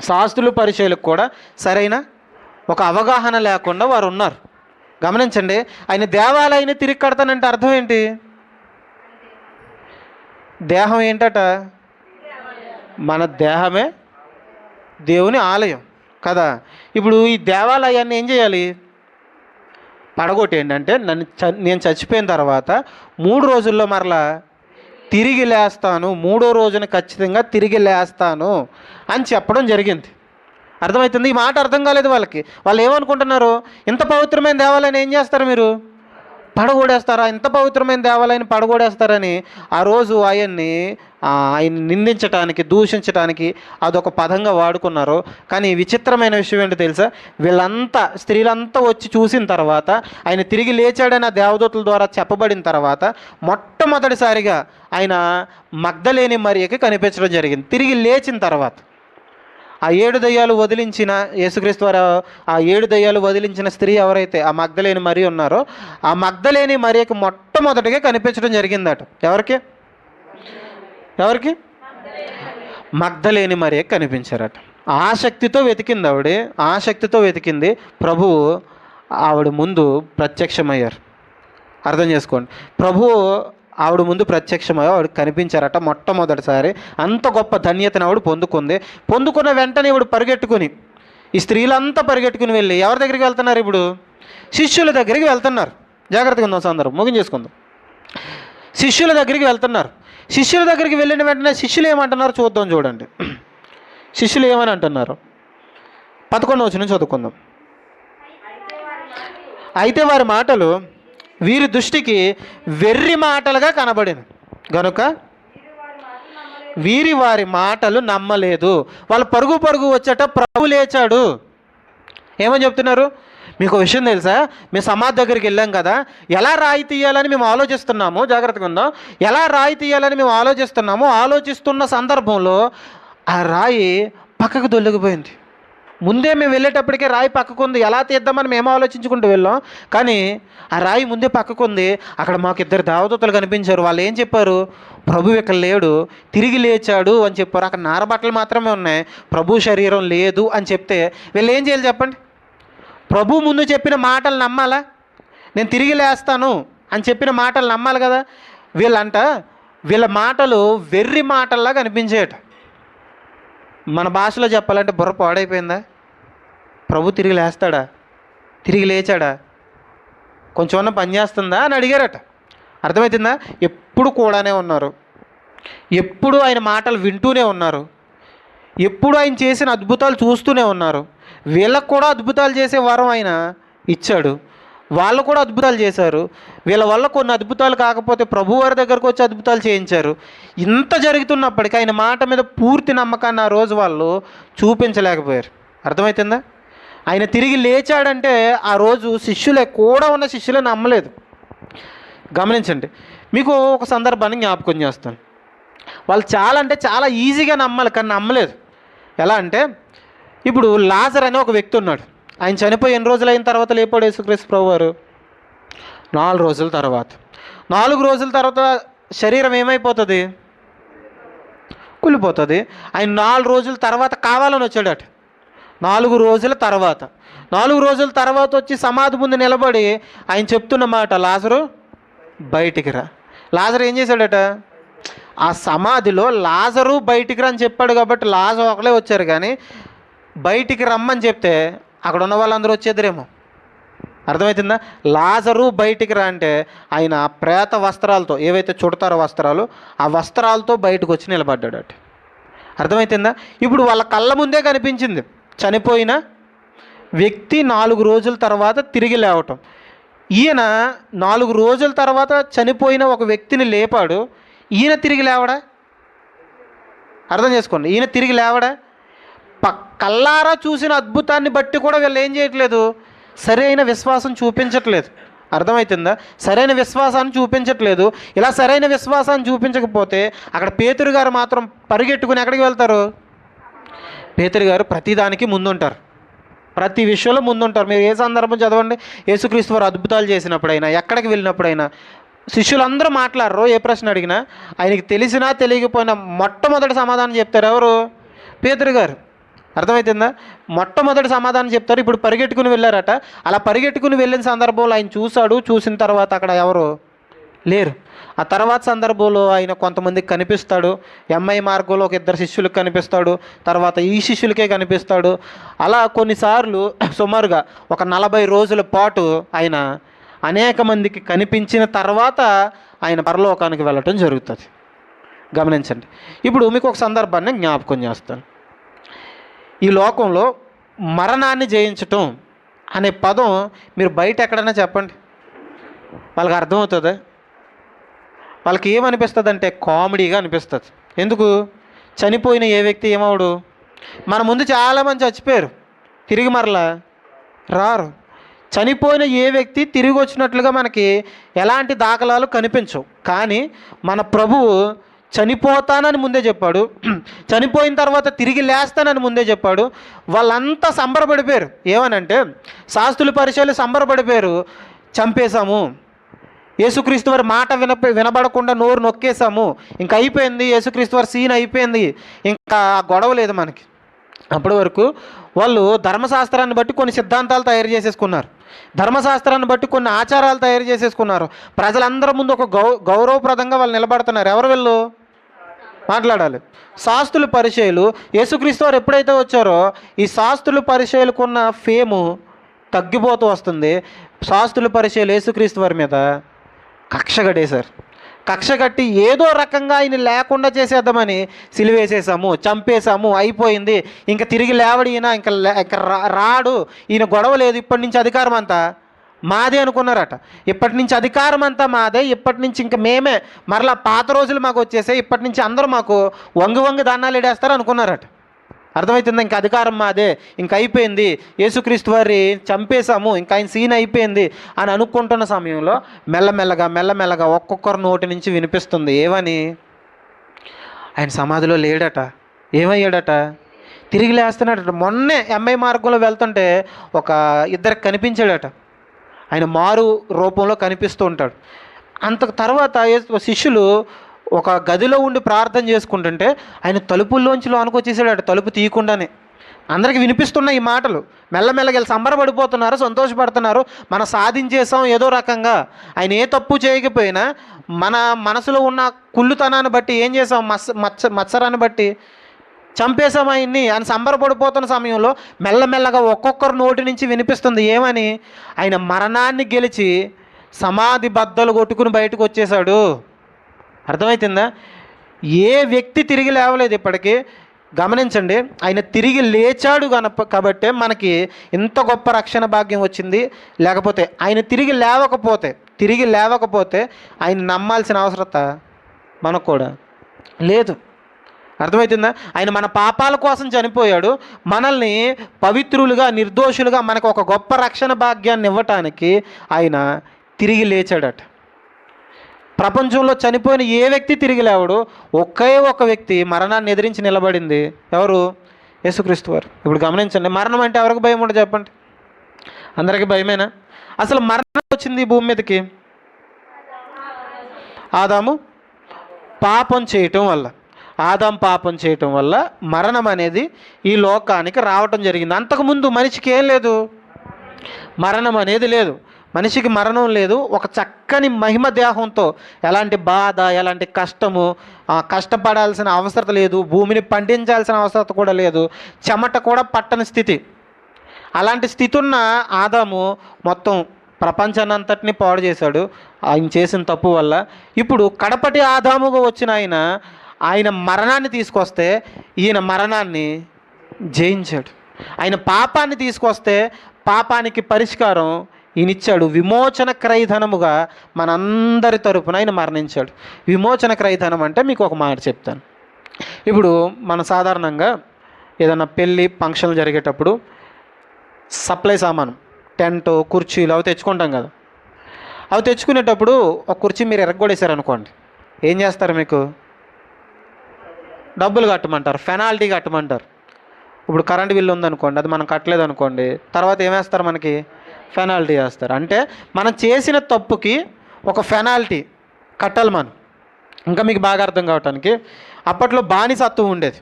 శాస్త్రులు పరిచయులకు కూడా సరైన ఒక అవగాహన లేకుండా వారు ఉన్నారు. గమనించండి, ఆయన దేవాలయాన్ని తిరిగి కడతానంటే అర్థం ఏంటి? దేహం ఏంటట? మన దేహమే దేవుని ఆలయం కదా. ఇప్పుడు ఈ దేవాలయాన్ని ఏం చేయాలి? పడగొట్టేయండి. అంటే నేను చచ్చిపోయిన తర్వాత 3 రోజుల్లో మరలా తిరిగి లేస్తాను, 3వ రోజున ఖచ్చితంగా తిరిగి లేస్తాను అని చెప్పడం జరిగింది. అర్థమవుతుంది? ఈ మాట అర్థం కాలేదు వాళ్ళకి. వాళ్ళు ఏమనుకుంటున్నారు? ఇంత పవిత్రమైన దేవాలయాన్ని ఏం చేస్తారు మీరు? పడగొడేస్తారా? ఇంత పవిత్రమైన దేవాలయాన్ని పడగొడేస్తారని ఆ రోజు ఆయన్ని నిందించడానికి, దూషించడానికి అదొక పదంగా వాడుకున్నారు. కానీ విచిత్రమైన విషయం ఏంటో తెలుసా? స్త్రీలంతా వచ్చి చూసిన తర్వాత, ఆయన తిరిగి లేచాడని ఆ దేవదూతల ద్వారా చెప్పబడిన తర్వాత మొట్టమొదటిసారిగా ఆయన మగ్దలేని మరియకి కనిపించడం జరిగింది. తిరిగి లేచిన తర్వాత ఆ 7 దయ్యాలు వదిలించిన యేసుక్రీస్తు వారు, ఆ 7 దయ్యాలు వదిలించిన స్త్రీ ఎవరైతే ఆ మగ్దలేని మరి ఉన్నారో, ఆ మగ్దలేని మరియకి మొట్టమొదటిగా కనిపించడం జరిగిందట. ఎవరికి? మగ్దలేని మరియకి కనిపించారట. ఆసక్తితో వెతికింది ఆవిడ, ఆసక్తితో వెతికింది. ప్రభువు ఆవిడ ముందు ప్రత్యక్షమయ్యారు. అర్థం చేసుకోండి, ప్రభువు ఆవిడ ముందు ప్రత్యక్షమయ్యో ఆవిడ కనిపించారట మొట్టమొదటిసారి. అంత గొప్ప ధన్యతను ఆవిడ పొందుకున్న వెంటనే ఆవిడ పరిగెట్టుకుని, ఈ స్త్రీలంతా పరిగెట్టుకుని వెళ్ళి ఎవరి దగ్గరికి వెళ్తున్నారు? ఇప్పుడు శిష్యుల దగ్గరికి వెళ్తున్నారు. జాగ్రత్తగా ఉందాం, సందర్భం ముగించేసుకుందాం. శిష్యుల దగ్గరికి వెళ్తున్నారు. శిష్యుల దగ్గరికి వెళ్ళిన వెంటనే శిష్యులు ఏమంటున్నారు చూద్దాం. చూడండి, శిష్యులు ఏమని అంటున్నారు? 11వ వచనం చదువుకుందాం. అయితే వారి మాటలు వీరి దృష్టికి వెర్రి మాటలుగా కనబడింది గనుక వారి మాటలు నమ్మలేదు. వాళ్ళు పరుగు వచ్చేట ప్రభు లేచాడు. ఏమని చెప్తున్నారు? మీకు విషయం తెలుసా? మేము సమాధి దగ్గరికి వెళ్ళాం కదా, ఎలా రాయి తీయాలని మేము ఆలోచిస్తున్నాము. జాగ్రత్తగా ఉందాం. ఎలా రాయి తీయాలని మేము ఆలోచిస్తున్న సందర్భంలో ఆ రాయి పక్కకు దొల్లిగిపోయింది. ముందే మేము వెళ్ళేటప్పటికే రాయి పక్కకుంది. ఎలా తీద్దామని మేము ఆలోచించుకుంటూ వెళ్ళాం. కానీ ఆ రాయి ముందే పక్కకుంది. అక్కడ మాకు 2 దేవదూతలు కనిపించారు. వాళ్ళు ఏం చెప్పారు? ప్రభు ఇక్కడ లేడు, తిరిగి లేచాడు అని చెప్పారు. అక్కడ నారబట్టలు మాత్రమే ఉన్నాయి, ప్రభు శరీరం లేదు అని చెప్తే వీళ్ళు ఏం చేయాలి చెప్పండి? ప్రభు ముందు చెప్పిన మాటలు నమ్మాలా? నేను తిరిగి లేస్తాను అని చెప్పిన మాటలు నమ్మాలి కదా. వీళ్ళ మాటలు వెర్రి మాటల్లా కనిపించేట. మన భాషలో చెప్పాలంటే బుర్ర పాడైపోయిందా? ప్రభు తిరిగి లేస్తాడా? తిరిగి లేచాడా? కొంచెమన్నా పని చేస్తుందా అని అడిగారట. అర్థమవుతుందా? ఎప్పుడు కూడానే ఉన్నారు, ఎప్పుడు ఆయన మాటలు వింటూనే ఉన్నారు, ఎప్పుడు ఆయన చేసిన అద్భుతాలు చూస్తూనే ఉన్నారు. వీళ్ళకు కూడా అద్భుతాలు చేసే వరం ఆయన ఇచ్చాడు. వాళ్ళు కూడా అద్భుతాలు చేశారు. వీళ్ళ వల్ల కొన్ని అద్భుతాలు కాకపోతే ప్రభువారి దగ్గరకు వచ్చి అద్భుతాలు చేయించారు. ఇంత జరుగుతున్నప్పటికీ ఆయన మాట మీద పూర్తి నమ్మకాన్ని ఆ రోజు వాళ్ళు చూపించలేకపోయారు. అర్థమవుతుందా? ఆయన తిరిగి లేచాడంటే ఆ రోజు ఉన్న శిష్యులే నమ్మలేదు. గమనించండి, మీకు ఒక సందర్భాన్ని జ్ఞాపకం చేస్తాను. వాళ్ళు చాలా ఈజీగా నమ్మాలి, కానీ నమ్మలేదు. ఎలా అంటే, ఇప్పుడు లాజర్ అనే ఒక వ్యక్తి ఉన్నాడు. ఆయన చనిపోయి ఎన్ని రోజులు అయిన తర్వాత లేపాడు యేసుక్రీస్తు ప్రభువారు? 4 రోజుల తర్వాత. 4 రోజుల తర్వాత శరీరం ఏమైపోతుంది? కూలిపోతుంది. ఆయన 4 రోజుల తర్వాత కావాలని వచ్చాడట. 4 రోజుల తర్వాత వచ్చి సమాధి ముందు నిలబడి ఆయన చెప్తున్న మాట, లాజరు బయటికి రా. లాజరు ఏం చేశాడట? ఆ సమాధిలో లాజరు బయటికి రా అని చెప్పాడు కాబట్టి లాజరు ఒకలే వచ్చారు. కానీ బయటికి రమ్మని చెప్తే అక్కడ ఉన్న వాళ్ళందరూ వచ్చేద్దరేమో. అర్థమవుతుందా? లాజరు బయటికి రా అంటే ఆయన ప్రేత వస్త్రాలతో, ఏవైతే చుడతారో వస్త్రాలు, ఆ వస్త్రాలతో బయటకు వచ్చి నిలబడ్డాడట. అర్థమవుతుందా? ఇప్పుడు వాళ్ళ కళ్ళ ముందే కనిపించింది చనిపోయిన వ్యక్తి 4 రోజుల తర్వాత తిరిగి లేవటం. ఈయన 4 రోజుల తర్వాత చనిపోయిన ఒక వ్యక్తిని లేపాడు. ఈయన తిరిగి లేవడా? అర్థం చేసుకోండి, ఈయన తిరిగి లేవడా? కళ్ళారా చూసిన అద్భుతాన్ని బట్టి కూడా వీళ్ళు ఏం చేయట్లేదు? సరైన విశ్వాసం చూపించట్లేదు. అర్థమవుతుందా? సరైన విశ్వాసాన్ని చూపించట్లేదు. ఇలా సరైన విశ్వాసాన్ని చూపించకపోతే అక్కడ పేతురు గారు మాత్రం పరిగెట్టుకుని ఎక్కడికి వెళ్తారు? పేతురు గారు ప్రతిదానికి ముందుంటారు. ప్రతి విషయంలో ముందుంటారు. మీరు ఏ సందర్భం చదవండి, యేసుక్రీస్తు వారు అద్భుతాలు చేసినప్పుడైనా, ఎక్కడికి వెళ్ళినప్పుడైనా శిష్యులందరూ మాట్లాడరు. ఏ ప్రశ్న అడిగినా ఆయనకి తెలిసినా తెలియకపోయినా మొట్టమొదటి సమాధానం చెప్తారు ఎవరు? పేతురు గారు. అర్థమవుతుందా? మొట్టమొదటి సమాధానం చెప్తారు. ఇప్పుడు పరిగెట్టుకుని వెళ్ళారట. అలా పరిగెట్టుకుని వెళ్ళిన సందర్భంలో ఆయన చూశాడు. చూసిన తర్వాత అక్కడ ఎవరు లేరు. ఆ తర్వాత సందర్భంలో ఆయన కొంతమందికి కనిపిస్తాడు. ఎంఐ మార్గంలో ఒక ఇద్దరు శిష్యులకు కనిపిస్తాడు. తర్వాత ఈ శిష్యులకే కనిపిస్తాడు. అలా కొన్నిసార్లు సుమారుగా ఒక 40 రోజుల పాటు ఆయన అనేక మందికి కనిపించిన తర్వాత ఆయన పరలోకానికి వెళ్ళటం జరుగుతుంది. గమనించండి. ఇప్పుడు మీకు ఒక సందర్భాన్ని జ్ఞాపకం చేస్తాను. ఈ లోకంలో మరణాన్ని జయించటం అనే పదం మీరు బయట ఎక్కడైనా చెప్పండి, వాళ్ళకి అర్థమవుతుంది. వాళ్ళకి ఏమనిపిస్తుంది అంటే కామెడీగా అనిపిస్తుంది. ఎందుకు? చనిపోయిన ఏ వ్యక్తి ఏమవుడు? మన ముందు చాలామంది చచ్చిపోయారు, తిరిగి మరలా రారు. చనిపోయిన ఏ వ్యక్తి తిరిగి వచ్చినట్లుగా మనకి ఎలాంటి దాఖలాలు కనిపించవు. కానీ మన ప్రభువు చనిపోతానని ముందే చెప్పాడు, చనిపోయిన తర్వాత తిరిగి లేస్తానని ముందే చెప్పాడు. వాళ్ళంతా సంబరపడిపోయారు. ఏమనంటే శాస్త్రుల పరిచయాలు సంబరపడిపోయారు. చంపేశాము, యేసుక్రీస్తు వారి మాట వినబడకుండా నోరు నొక్కేసాము, ఇంకా అయిపోయింది, యేసుక్రీస్తు వారి సీన్ అయిపోయింది, ఇంకా గొడవ లేదు మనకి. అప్పటి వరకు వాళ్ళు ధర్మశాస్త్రాన్ని బట్టి కొన్ని సిద్ధాంతాలు తయారు చేసేసుకున్నారు, ధర్మశాస్త్రాన్ని బట్టి కొన్ని ఆచారాలు తయారు చేసేసుకున్నారు. ప్రజలందరి ముందు ఒక గౌరవప్రదంగా వాళ్ళు నిలబడుతున్నారు. ఎవరు వీళ్ళు? మాట్లాడాలి. శాస్త్రుల పరిచయాలు యేసుక్రీస్తు వారు ఎప్పుడైతే వచ్చారో ఈ శాస్త్రుల పరిచయాలకున్న ఫేము తగ్గిపోతూ వస్తుంది. శాస్త్రుల పరిచయాలు యేసుక్రీస్తు వారి మీద కక్ష కట్టేశారు. కక్ష కట్టి ఏదో రకంగా ఆయన లేకుండా చేసేద్దామని సిలువేసేసాము, చంపేశాము, అయిపోయింది, ఇంకా తిరిగి లేవడు ఈయన, ఇంకా రాడు, ఈయన గొడవ లేదు, ఇప్పటి నుంచి అధికారం అంతా మాదే అనుకున్నారట. ఇప్పటి నుంచి అధికారం అంతా మాదే, ఇప్పటి నుంచి ఇంకా మేమే, మరలా పాత రోజులు మాకు వచ్చేసాయి, ఇప్పటి నుంచి అందరూ మాకు వంగి వంగి దానాలు ఎడేస్తారు అనుకున్నారట. అర్థమవుతుందా? ఇంకా అధికారం మాదే, ఇంక అయిపోయింది, యేసుక్రీస్తు వారి చంపేశాము, ఇంకా ఆయన సీన్ అయిపోయింది అని అనుకుంటున్న సమయంలో మెల్లమెల్లగా ఒక్కొక్కరు నోటి నుంచి వినిపిస్తుంది. ఏమని? ఆయన సమాధిలో లేడట. ఏమయ్యాడట? తిరిగి లేస్తున్నాడట. మొన్నే ఎంఐ మార్గంలో వెళ్తుంటే ఒక ఇద్దరికి కనిపించాడట. ఆయన మారు రూపంలో కనిపిస్తూ ఉంటాడు. అంత తర్వాత శిష్యులు ఒక గదిలో ఉండి ప్రార్థన చేసుకుంటుంటే ఆయన తలుపుల్లోంచి లోనికి వచ్చేసాడట, తలుపు తీయకుండానే. అందరికీ వినిపిస్తున్నాయి ఈ మాటలు. మెల్లమెల్లగా సంబరపడిపోతున్నారు, సంతోషపడుతున్నారు. మనం సాధించేసాం ఏదో రకంగా. ఆయన ఏ తప్పు చేయకపోయినా మన మనసులో ఉన్న కుళ్ళుతనాన్ని బట్టి ఏం చేసాం, మత్సరాన్ని బట్టి చంపేశాం ఆయన్ని అని సంబరపడిపోతున్న సమయంలో మెల్లమెల్లగా ఒక్కొక్కరు నోటి నుంచి వినిపిస్తుంది. ఏమని? ఆయన మరణాన్ని గెలిచి సమాధి బద్దలు కొట్టుకుని బయటకు వచ్చేసాడు. అర్థమవుతుందా? ఏ వ్యక్తి తిరిగి లేవలేదు ఇప్పటికీ. గమనించండి, ఆయన తిరిగి లేచాడు కాబట్టే మనకి ఇంత గొప్ప రక్షణ భాగ్యం వచ్చింది. లేకపోతే ఆయన తిరిగి లేవకపోతే ఆయన నమ్మాల్సిన అవసరత మనకు కూడా లేదు. అర్థమవుతుందా? ఆయన మన పాపాల కోసం చనిపోయాడు. మనల్ని పవిత్రులుగా, నిర్దోషులుగా మనకు ఒక గొప్ప రక్షణ భాగ్యాన్ని ఇవ్వటానికి ఆయన తిరిగి లేచాడట. ప్రపంచంలో చనిపోయిన ఏ వ్యక్తి తిరిగి లేవడు. ఒకే ఒక వ్యక్తి మరణాన్ని ఎదిరించి నిలబడింది. ఎవరు? యేసుక్రీస్తు వారు. ఇప్పుడు గమనించండి, మరణం అంటే ఎవరికి భయం ఉండదు చెప్పండి? అందరికీ భయమేనా? అసలు మరణం వచ్చింది ఈ భూమి మీదకి ఆదాము పాపం చేయటం వల్ల మరణం అనేది ఈ లోకానికి రావటం జరిగింది. అంతకుముందు మనిషికి ఏం లేదు, మరణం అనేది లేదు. మనిషికి మరణం లేదు. ఒక చక్కని మహిమ దేహంతో ఎలాంటి బాధ, ఎలాంటి కష్టము, కష్టపడాల్సిన అవసరం లేదు, భూమిని పండించాల్సిన అవసరం కూడా లేదు, చెమట కూడా పట్టని స్థితి. అలాంటి స్థితి ఉన్న ఆదాము మొత్తం ప్రపంచాన్ని అంతటినీ పాడు చేశాడు ఆయన చేసిన తప్పు వల్ల. ఇప్పుడు కడపటి ఆదాముగా వచ్చిన ఆయన మరణాన్ని తీసుకొస్తే ఈయన మరణాన్ని జయించాడు. ఆయన పాపాన్ని తీసుకొస్తే పాపానికి పరిష్కారం ఈయనిచ్చాడు. విమోచన క్రయధనముగా మనందరి తరపున ఆయన మరణించాడు. విమోచన క్రయధనం అంటే మీకు ఒక మాట చెప్తాను. ఇప్పుడు మన సాధారణంగా ఏదైనా పెళ్ళి ఫంక్షన్లు జరిగేటప్పుడు సప్లై సామాను, టెంట్, కుర్చీలు అవి తెచ్చుకుంటాం కదా. అవి తెచ్చుకునేటప్పుడు ఒక కుర్చీ మీరు ఎరగొడేశారనుకోండి, ఏం చేస్తారు? మీకు డబ్బులు కట్టమంటారు, పెనాల్టీ కట్టమంటారు. ఇప్పుడు కరెంట్ బిల్లు ఉందనుకోండి, అది మనం కట్టలేదు అనుకోండి, తర్వాత ఏమేస్తారు మనకి? పెనాల్టీ వేస్తారు. అంటే మనం చేసిన తప్పుకి ఒక పెనాల్టీ కట్టాలి మనం. ఇంకా మీకు బాగా అర్థం కావటానికి, అప్పట్లో బానిసత్వం ఉండేది.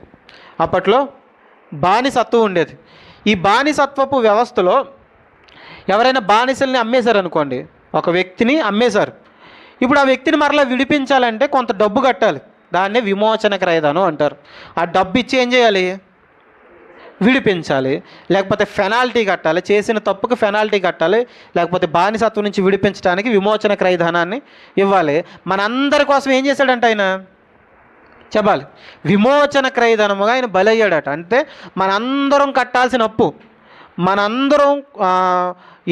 అప్పట్లో బానిసత్వం ఉండేది. ఈ బానిసత్వపు వ్యవస్థలో ఎవరైనా బానిసల్ని అమ్మేశారనుకోండి, ఒక వ్యక్తిని అమ్మేశారు. ఇప్పుడు ఆ వ్యక్తిని మరలా విడిపించాలంటే కొంత డబ్బు కట్టాలి. దాన్నే విమోచన క్రయధనం అంటారు. ఆ డబ్బు ఇచ్చి ఏం చేయాలి? విడిపించాలి. లేకపోతే పెనాల్టీ కట్టాలి, చేసిన తప్పుకు పెనాల్టీ కట్టాలి. లేకపోతే బానిసత్వం నుంచి విడిపించడానికి విమోచన క్రయధనాన్ని ఇవ్వాలి. మనందరి కోసం ఏం చేశాడంట ఆయన? చెప్పాలి. విమోచన క్రయధనముగా ఆయన బలయ్యాడట. అంటే మనందరం కట్టాల్సిన అప్పు, మనందరం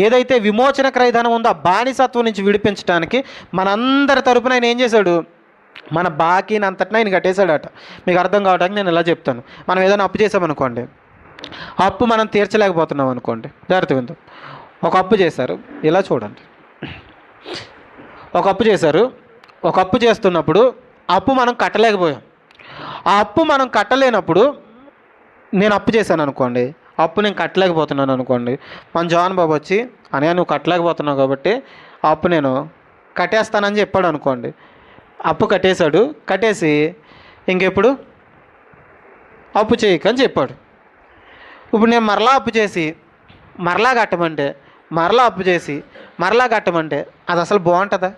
ఏదైతే విమోచన క్రయధనం ఉందో ఆ బానిసత్వం నుంచి విడిపించడానికి మనందరి తరపున ఆయన ఏం చేశాడు? మన బాకీని అంతటిని ఆయన కట్టేశాడట. మీకు అర్థం కావడానికి నేను ఇలా చెప్తాను. మనం ఏదైనా అప్పు చేసామనుకోండి, ఆ అప్పు మనం తీర్చలేకపోతున్నాం అనుకోండి, జాగ్రత్తగా విందాం. ఒక అప్పు చేశారు, ఇలా చూడండి. ఒక అప్పు చేశారు, ఒక అప్పు చేస్తున్నప్పుడు అప్పు మనం కట్టలేకపోయాం. ఆ అప్పు మనం కట్టలేనప్పుడు, నేను అప్పు చేశాను అనుకోండి, అప్పు నేను కట్టలేకపోతున్నాను అనుకోండి, మన జవాన్ బాబు వచ్చి అనే నువ్వు కట్టలేకపోతున్నావు కాబట్టి ఆ అప్పు నేను కట్టేస్తానని చెప్పాడు అనుకోండి. అప్పు కట్టేశాడు, కట్టేసి ఇంకెప్పుడు అప్పు చేయకని చెప్పాడు. ఇప్పుడు నేను మరలా అప్పు చేసి మరలా కట్టమంటే, మరలా అప్పు చేసి మరలా కట్టమంటే అది అసలు బాగుంటుందా?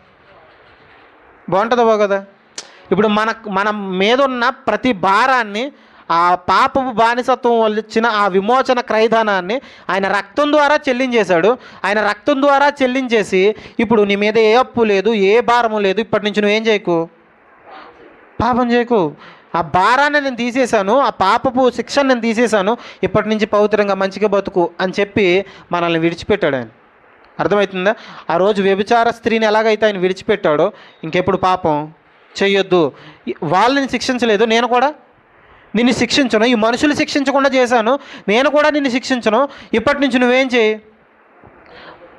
బాగుంటుందా? ఇప్పుడు మన మీద ఉన్న ప్రతి భారాన్ని, ఆ పాపపు బానిసత్వం వచ్చిన ఆ విమోచన క్రయధనాన్ని ఆయన రక్తం ద్వారా చెల్లించేశాడు. ఆయన రక్తం ద్వారా చెల్లించేసి ఇప్పుడు నీ మీద ఏ అప్పు లేదు, ఏ భారము లేదు, ఇప్పటి నుంచి నువ్వేం చేయకు, పాపం చేయకు, ఆ భారాన్ని నేను తీసేశాను, ఆ పాపపు శిక్షను నేను తీసేశాను, ఇప్పటి నుంచి పవిత్రంగా మంచిగా బతుకు అని చెప్పి మనల్ని విడిచిపెట్టాడు ఆయన. అర్థమవుతుందా? ఆ రోజు వ్యభిచార స్త్రీని ఎలాగైతే ఆయన విడిచిపెట్టాడో, ఇంకెప్పుడు పాపం చెయ్యొద్దు, వాళ్ళని శిక్షించలేదు, నేను కూడా నిన్ను శిక్షించను, ఈ మనుషులు శిక్షించకుండా చేశాను, నేను కూడా నిన్ను శిక్షించను, ఇప్పటి నుంచి నువ్వేం చేయి,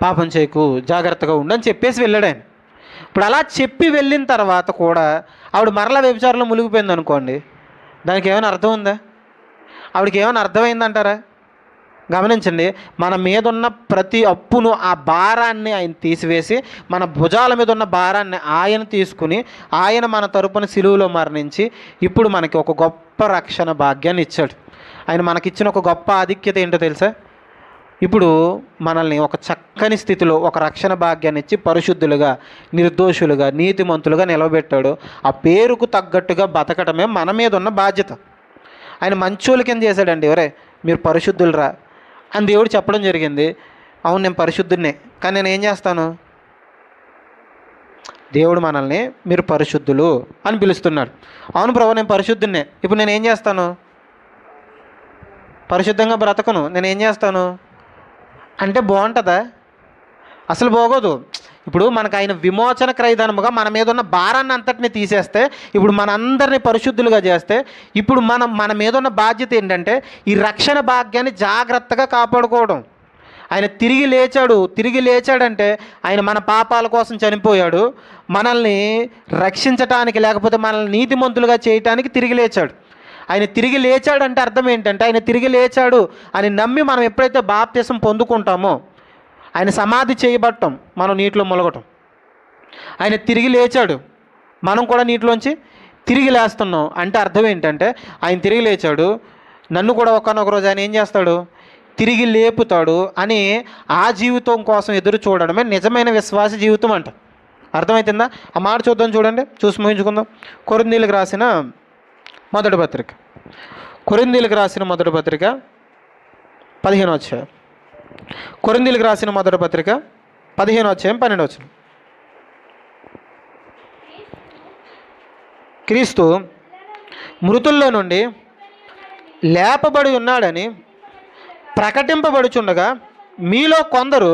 పాపం చేయకు, జాగ్రత్తగా ఉండు అని చెప్పేసి వెళ్ళాడు ఆయన. ఇప్పుడు అలా చెప్పి వెళ్ళిన తర్వాత కూడా ఆవిడ మరలా వ్యభిచారంలో మునిగిపోయింది అనుకోండి, దానికి ఏమైనా అర్థం ఉందా? ఆవిడకి ఏమైనా అర్థమైందంటారా? గమనించండి, మన మీద ఉన్న ప్రతి అప్పును, ఆ భారాన్ని ఆయన తీసివేసి మన భుజాల మీద ఉన్న భారాన్ని ఆయన తీసుకుని, ఆయన మన తరపున సిలువలో మరణించి ఇప్పుడు మనకి ఒక గొప్ప రక్షణ భాగ్యాన్ని ఇచ్చాడు. ఆయన మనకిచ్చిన ఒక గొప్ప ఆధిక్యత ఏంటో తెలుసా? ఇప్పుడు మనల్ని ఒక చక్కని స్థితిలో ఒక రక్షణ భాగ్యాన్ని ఇచ్చి పరిశుద్ధులుగా, నిర్దోషులుగా, నీతిమంతులుగా నిలబెట్టాడు. ఆ పేరుకు తగ్గట్టుగా బతకటమే మన మీద ఉన్న బాధ్యత. ఆయన మంచోళ్ళ కింద చేశాడండి. ఎవరే మీరు పరిశుద్ధులరా అని దేవుడు చెప్పడం జరిగింది. అవును, నేను పరిశుద్ధున్నే, కానీ నేను ఏం చేస్తాను? దేవుడు మనల్ని మీరు పరిశుద్ధులు అని పిలుస్తున్నాడు. అవును ప్రభు, నేను పరిశుద్ధున్నే, ఇప్పుడు నేను ఏం చేస్తాను? పరిశుద్ధంగా బ్రతకను, నేను ఏం చేస్తాను అంటే బాగుంటుందా? అసలు బాగోదు. ఇప్పుడు మనకు ఆయన విమోచన క్రయధనముగా మన మీద ఉన్న భారాన్ని అంతటిని తీసేస్తే, ఇప్పుడు మనందరినీ పరిశుద్ధులుగా చేస్తే, ఇప్పుడు మన మీద ఉన్న బాధ్యత ఏంటంటే ఈ రక్షణ భాగ్యాన్ని జాగ్రత్తగా కాపాడుకోవడం. ఆయన తిరిగి లేచాడంటే ఆయన మన పాపాల కోసం చనిపోయాడు, మనల్ని రక్షించటానికి, లేకపోతే మనల్ని నీతిమంతులుగా చేయటానికి తిరిగి లేచాడు. ఆయన తిరిగి లేచాడంటే అర్థం ఏంటంటే, ఆయన తిరిగి లేచాడు అని నమ్మి మనం ఎప్పుడైతే బాప్తిసం పొందుకుంటామో, ఆయన సమాధి చేయబడటం, మనం నీటిలో ములగటం, ఆయన తిరిగి లేచాడు, మనం కూడా నీటిలోంచి తిరిగి లేస్తున్నాం అంటే అర్థం ఏంటంటే, ఆయన తిరిగి లేచాడు, నన్ను కూడా ఒకానొక రోజు ఆయన ఏం చేస్తాడు? తిరిగి లేపుతాడు అని ఆ జీవితం కోసం ఎదురు చూడడమే నిజమైన విశ్వాస జీవితం అంట. అర్థమవుతుందా? ఆ మాట చూద్దాం, చూడండి, చూసి ముగించుకుందాం. కొరింథీయులకు రాసిన మొదటి పత్రిక, కొరింథీయులకు రాసిన మొదటి పత్రిక 15వ అధ్యాయం. కొరింథీయులకు రాసిన మొదటి పత్రిక 15వ అధ్యాయం 12వ వచనం. క్రీస్తు మృతుల్లో నుండి లేపబడి ఉన్నాడని ప్రకటింపబడుచుండగా మీలో కొందరు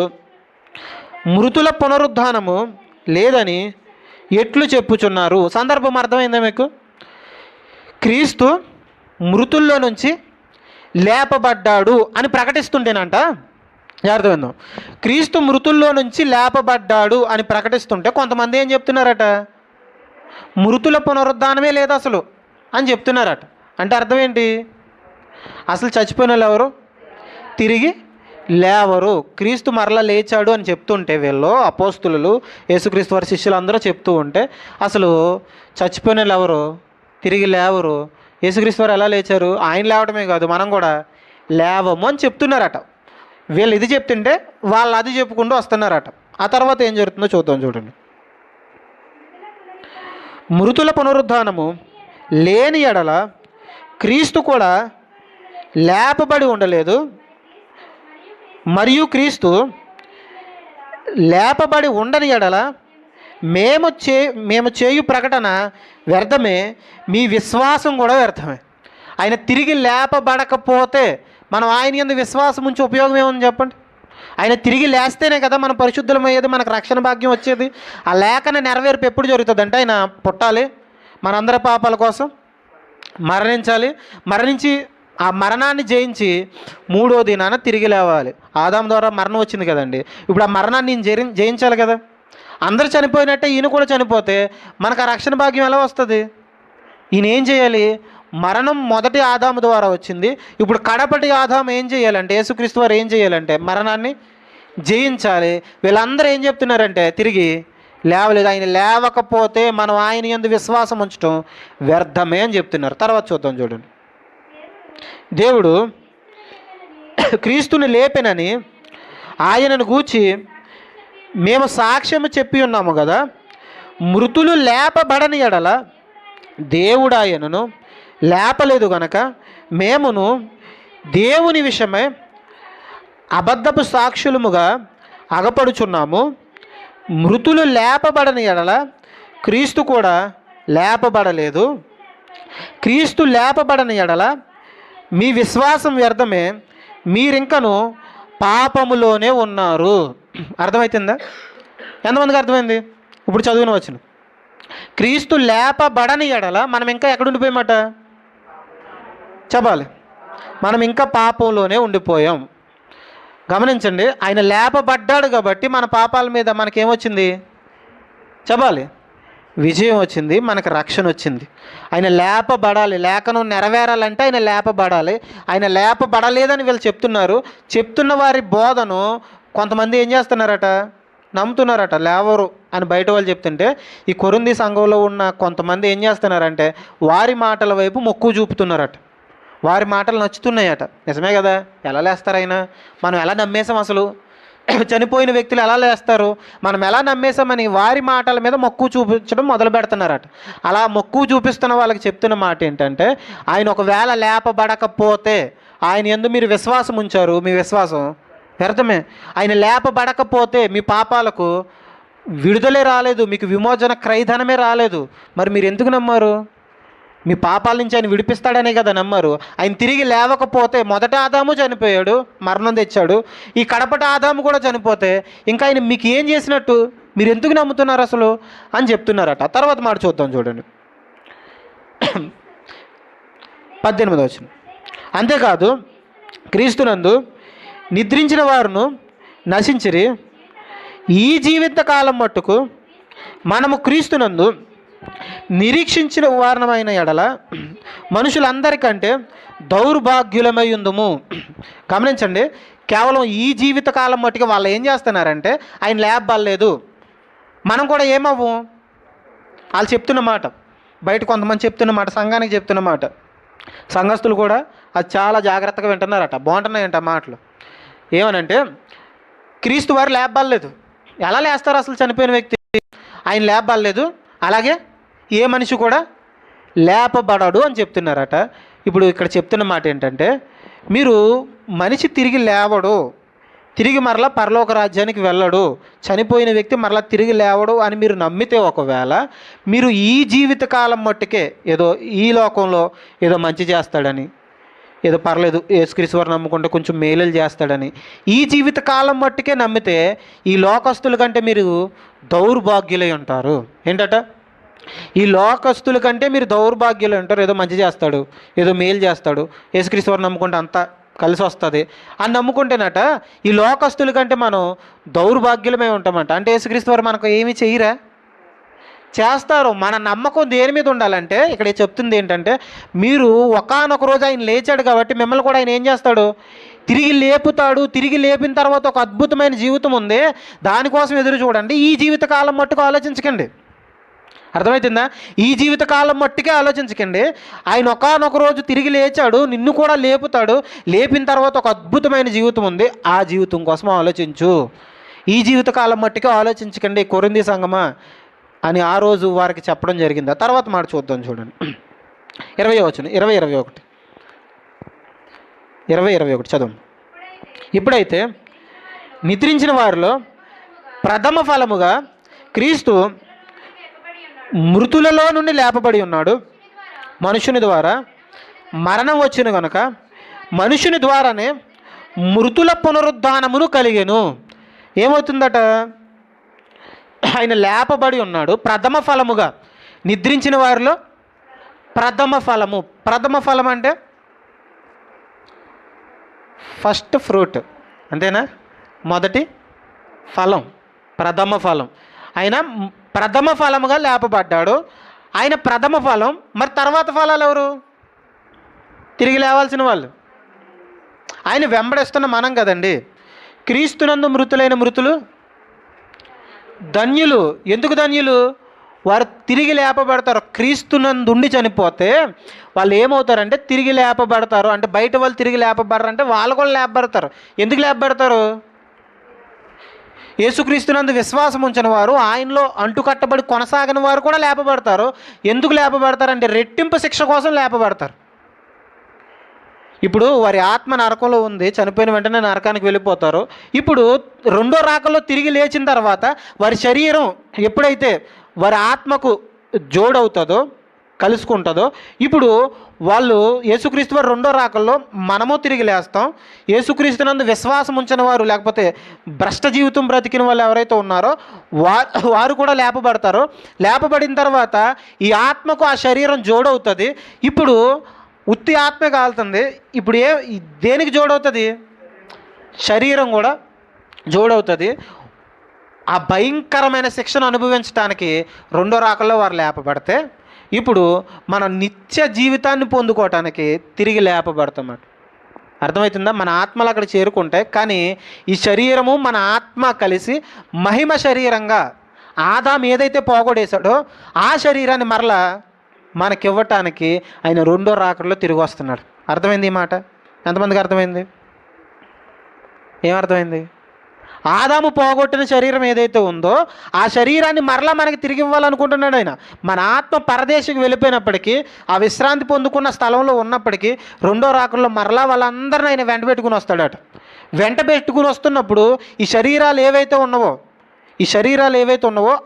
మృతుల పునరుద్ధానము లేదని ఎట్లు చెప్పుచున్నారు. సందర్భం అర్థమైందా మీకు? క్రీస్తు మృతుల్లో నుంచి లేపబడ్డాడు అని ప్రకటిస్తుంటేనంట, అర్థమైందాం, క్రీస్తు మృతుల్లో నుంచి లేపబడ్డాడు అని ప్రకటిస్తుంటే కొంతమంది ఏం చెప్తున్నారట? మృతుల పునరుద్ధానమే లేదు అసలు అని చెప్తున్నారట. అంటే అర్థం ఏంటి? అసలు చచ్చిపోయిన వాళ్ళు ఎవరు? తిరిగి లేవరు. క్రీస్తు మరలా లేచాడు అని చెప్తుంటే వీళ్ళు అపోస్తులు, యేసుక్రీస్తు వారి శిష్యులు అందరూ చెప్తూ ఉంటే అసలు చచ్చిపోయిన వాళ్ళు ఎవరు? తిరిగి లేవరు. యేసుక్రీస్తు వారు ఎలా లేచారు? ఆయన లేవడమే కాదు, మనం కూడా లేవము అని చెప్తున్నారట. వీళ్ళు ఇది చెప్తుంటే వాళ్ళు అది చెప్పుకుంటూ వస్తున్నారట. ఆ తర్వాత ఏం జరుగుతుందో చూద్దాం, చూడండి. మృతుల పునరుద్ధానము లేని ఎడల క్రీస్తు కూడా లేపబడి ఉండలేదు, మరియు క్రీస్తు లేపబడి ఉండని ఎడల మేము చేయు ప్రకటన వ్యర్థమే, మీ విశ్వాసం కూడా వ్యర్థమే. ఆయన తిరిగి లేపబడకపోతే మనం ఆయన యందు విశ్వాసం ఉంచి ఉపయోగం ఏముంది చెప్పండి? ఆయన తిరిగి లేస్తేనే కదా మనం పరిశుద్ధమయ్యేది, మనకు రక్షణ భాగ్యం వచ్చేది. ఆ లేఖన నెరవేర్పు ఎప్పుడు జరుగుతుంది అంటే ఆయన పుట్టాలి, మనందరి పాపాల కోసం మరణించాలి, మరణించి ఆ మరణాన్ని జయించి మూడో దినాన తిరిగి లేవాలి. ఆదాము ద్వారా మరణం వచ్చింది కదండి, ఇప్పుడు ఆ మరణాన్ని జయించాలి కదా. అందరూ చనిపోయినట్టే ఈయన కూడా చనిపోతే మనకు ఆ రక్షణ భాగ్యం ఎలా వస్తుంది? ఈయన ఏం చేయాలి? మరణం మొదటి ఆదాము ద్వారా వచ్చింది, ఇప్పుడు కడపటి ఆదాము ఏం చేయాలంటే, యేసుక్రీస్తు వారు ఏం చేయాలంటే మరణాన్ని జయించాలి. వీళ్ళందరూ ఏం చెప్తున్నారంటే తిరిగి లేవలేదు. ఆయన లేవకపోతే మనం ఆయన యందు విశ్వాసం ఉంచడం వ్యర్థమే అని చెప్తున్నారు. తర్వాత చూద్దాం, చూడండి. దేవుడు క్రీస్తుని లేపెనని ఆయనను గూర్చి మేము సాక్ష్యము చెప్పి ఉన్నాము కదా. మృతులు లేపబడని ఎడల దేవుడు ఆయనను లేపలేదు గనక మేమును దేవుని విషయమై అబద్ధపు సాక్షులముగా అగపడుచున్నాము. మృతులు లేపబడని ఎడల క్రీస్తు కూడా లేపబడలేదు. క్రీస్తు లేపబడని ఎడల మీ విశ్వాసం వ్యర్థమే, మీరింకను పాపములోనే ఉన్నారు. అర్థమవుతుందా? ఎంతమందికి అర్థమైంది? ఇప్పుడు చదువున వచ్చిన క్రీస్తు లేపబడని ఎడల మనం ఇంకా ఎక్కడ ఉండిపోయామట చెప్పాలి? మనం ఇంకా పాపంలోనే ఉండిపోయాం. గమనించండి, ఆయన లేపబడ్డాడు కాబట్టి మన పాపాల మీద మనకేమొచ్చింది చెప్పాలి? విజయం వచ్చింది, మనకు రక్షణ వచ్చింది. ఆయన లేపబడాలి, లేఖనం నెరవేరాలంటే ఆయన లేపబడాలి. ఆయన లేపబడలేదని వీళ్ళు చెప్తున్నారు. చెప్తున్న వారి బోధను కొంతమంది ఏం చేస్తున్నారట? నమ్ముతున్నారట. లేవరు అని బయట వాళ్ళు చెప్తుంటే ఈ కొరింథీ సంఘంలో ఉన్న కొంతమంది ఏం చేస్తున్నారంటే వారి మాటల వైపు మొక్కు చూపుతున్నారట. వారి మాటలు నచ్చుతున్నాయట. నిజమే కదా, ఎలా లేస్తారు ఆయన? మనం ఎలా నమ్మేసాం? అసలు చనిపోయిన వ్యక్తులు ఎలా లేస్తారు? మనం ఎలా నమ్మేసామని వారి మాటల మీద మక్కువ చూపించడం మొదలు పెడుతున్నారట. అలా మక్కువ చూపిస్తున్న వాళ్ళకి చెప్తున్న మాట ఏంటంటే, ఆయన ఒకవేళ లేపబడకపోతే, ఆయన యందు మీరు విశ్వాసం ఉంచారు, మీ విశ్వాసం వ్యర్థమే. ఆయన లేపబడకపోతే మీ పాపాలకు విడుదలే రాలేదు, మీకు విమోచన క్రయధనమే రాలేదు. మరి మీరు ఎందుకు నమ్మారు? మీ పాపాల నుంచి ఆయన విడిపిస్తాడనే కదా నమ్మారు. ఆయన తిరిగి లేవకపోతే, మొదట ఆదాము చనిపోయాడు, మరణం తెచ్చాడు, ఈ కడపటి ఆదాము కూడా చనిపోతే ఇంకా ఆయన మీకు ఏం చేసినట్టు? మీరు ఎందుకు నమ్ముతున్నారు అసలు అని చెప్తున్నారట. తర్వాత మాట చూద్దాం, చూడండి. 18వ వచనం. అంతేకాదు క్రీస్తునందు నిద్రించిన వారును నశించిరి. ఈ జీవిత కాలం మట్టుకు మనము క్రీస్తునందు నిరీక్షించిన వారణమైన ఎడల మనుషులందరికంటే దౌర్భాగ్యులమై ఉందుము. గమనించండి, కేవలం ఈ జీవితకాలం మట్టుకు వాళ్ళు ఏం చేస్తున్నారంటే ఆయన లేపబడలేదు, మనం కూడా ఏమవ్వం. వాళ్ళు చెప్తున్న మాట, బయట కొంతమంది చెప్తున్న మాట, సంఘానికి చెప్తున్న మాట, సంఘస్థులు కూడా అది చాలా జాగ్రత్తగా వింటున్నారట. బాగుంటున్నాయంట మాటలు. ఏమనంటే క్రీస్తు వారు లేపబడలేదు. ఎలా లేస్తారు అసలు చనిపోయిన వ్యక్తి? ఆయన లేపబడలేదు, అలాగే ఏ మనిషి కూడా లేపబడడు అని చెప్తున్నారట. ఇప్పుడు ఇక్కడ చెప్తున్న మాట ఏంటంటే, మీరు మనిషి తిరిగి లేవడు, తిరిగి మరలా పరలోక రాజ్యానికి వెళ్ళడు, చనిపోయిన వ్యక్తి మరలా తిరిగి లేవడు అని మీరు నమ్మితే, ఒకవేళ మీరు ఈ జీవితకాలం మట్టుకే ఏదో ఈ లోకంలో ఏదో మంచి చేస్తాడని, ఏదో పర్లేదు యేసుక్రీస్తు వారు నమ్ముకుంటే కొంచెం మేలులు చేస్తాడని ఈ జీవితకాలం మట్టుకే నమ్మితే, ఈ లోకస్తుల కంటే మీరు దౌర్భాగ్యులై ఉంటారు. ఏంటట? ఈ లోకస్తుల కంటే మీరు దౌర్భాగ్యులు ఉంటారు. ఏదో మంచి చేస్తాడు, ఏదో మేలు చేస్తాడు, యేసుక్రీస్తు వారు నమ్ముకుంటే అంతా కలిసి వస్తుంది అని నమ్ముకుంటేనట ఈ లోకస్తుల కంటే మనం దౌర్భాగ్యులమే ఉంటామంట. అంటే యేసుక్రీస్తు వారు మనకు ఏమీ చెయ్యరా? చేస్తారు. మన నమ్మకం దేని మీద ఉండాలంటే, ఇక్కడ చెప్తుంది ఏంటంటే, మీరు ఒకానొక రోజు ఆయన లేచాడు కాబట్టి మిమ్మల్ని కూడా ఆయన ఏం చేస్తాడు, తిరిగి లేపుతాడు. తిరిగి లేపిన తర్వాత ఒక అద్భుతమైన జీవితం ఉంది, దానికోసం ఎదురు చూడండి. ఈ జీవితకాలం మట్టుకు ఆలోచించకండి. అర్థమవుతుందా? ఈ జీవితకాలం మట్టుకే ఆలోచించకండి. ఆయన ఒకానొక రోజు తిరిగి లేచాడు, నిన్ను కూడా లేపుతాడు. లేపిన తర్వాత ఒక అద్భుతమైన జీవితం ఉంది, ఆ జీవితం కోసం ఆలోచించు. ఈ జీవితకాలం మట్టుకే ఆలోచించకండి కొరింథీ సంఘమా అని ఆ రోజు వారికి చెప్పడం జరిగింది. ఆ తర్వాత మాట చూద్దాం, చూడండి. 20 చదువు. ఇప్పుడైతే నిద్రించిన వారిలో ప్రథమ ఫలముగా క్రీస్తు మృతులలో నుండి లేపబడి ఉన్నాడు. మనుషుని ద్వారా మరణం వచ్చిన కనుక మనుషుని ద్వారానే మృతుల పునరుద్ధానమును కలిగెను. ఏమవుతుందట? ఆయన లేపబడి ఉన్నాడు ప్రథమ ఫలముగా. నిద్రించిన వారిలో ప్రథమ ఫలము. ప్రథమ ఫలం అంటే ఫస్ట్ ఫ్రూట్, అంతేనా? మొదటి ఫలం, ప్రథమ ఫలం. ఆయన ప్రథమ ఫలముగా లేపబడ్డాడు. ఆయన ప్రథమ ఫలం. మరి తర్వాత ఫలాలు ఎవరు? తిరిగి లేవాల్సిన వాళ్ళు. ఆయన వెంబడిస్తున్న మనం కదండి. క్రీస్తునందు మృతులైన మృతులు ధన్యులు. ఎందుకు ధన్యులు? వారు తిరిగి లేపబడతారు. క్రీస్తునందుండి చనిపోతే వాళ్ళు ఏమవుతారంటే తిరిగి లేపబడతారు. అంటే బయట వాళ్ళు తిరిగి లేపబడరు, అంటే వాళ్ళు కూడా లేపబడతారు. ఎందుకు లేపబడతారు? యేసుక్రీస్తునందు విశ్వాసం ఉంచిన వారు, ఆయనలో అంటుకట్టబడి కొనసాగిన వారు కూడా లేపబడతారు. ఎందుకు లేపబడతారంటే రెట్టింపు శిక్ష కోసం లేపబడతారు. ఇప్పుడు వారి ఆత్మ నరకంలో ఉంది, చనిపోయిన వెంటనే నరకానికి వెళ్ళిపోతారు. ఇప్పుడు రెండో రాకల్లో తిరిగి లేచిన తర్వాత వారి శరీరం ఎప్పుడైతే వారి ఆత్మకు జోడవుతుందో, కలుసుకుంటుందో, ఇప్పుడు వాళ్ళు యేసుక్రీస్తు వారు రెండో రాకల్లో మనము తిరిగి లేస్తాం. యేసుక్రీస్తునందు విశ్వాసం ఉంచిన వారు, లేకపోతే భ్రష్ట జీవితం బ్రతికిన వాళ్ళు ఎవరైతే ఉన్నారో వారు కూడా లేపబడతారు. లేపబడిన తర్వాత ఈ ఆత్మకు ఆ శరీరం జోడవుతుంది. ఇప్పుడు ఉత్తి ఆత్మే కాలుతుంది. ఇప్పుడు దేనికి జోడవుతుంది? శరీరం కూడా జోడవుతుంది. ఆ భయంకరమైన శిక్షను అనుభవించడానికి రెండో రాకల్లో వారు లేపబడితే, ఇప్పుడు మన నిత్య జీవితాన్ని పొందుకోవటానికి తిరిగి లేపబడతామట. అర్థమవుతుందా? మన ఆత్మలు అక్కడ చేరుకుంటాయి. కానీ ఈ శరీరము మన ఆత్మ కలిసి మహిమ శరీరంగా ఆదాము ఏదైతే పోగొడేశాడో ఆ శరీరాన్ని మరలా మనకివ్వటానికి ఆయన రెండో రాకల్లో తిరిగి వస్తున్నాడు. అర్థమైంది ఈ మాట? ఎంతమందికి అర్థమైంది? ఏమర్థమైంది? ఆదాము పోగొట్టిన శరీరం ఏదైతే ఉందో ఆ శరీరాన్ని మరలా మనకి తిరిగి ఇవ్వాలనుకుంటున్నాడు ఆయన. మన ఆత్మ పరదేశికి వెళ్ళిపోయినప్పటికీ, ఆ విశ్రాంతి పొందుకున్న స్థలంలో ఉన్నప్పటికీ రెండో రాకల్లో మరలా వాళ్ళందరినీ ఆయన వెంట పెట్టుకుని వస్తాడట. వెంట పెట్టుకుని వస్తున్నప్పుడు ఈ శరీరాలు ఏవైతే ఉన్నావో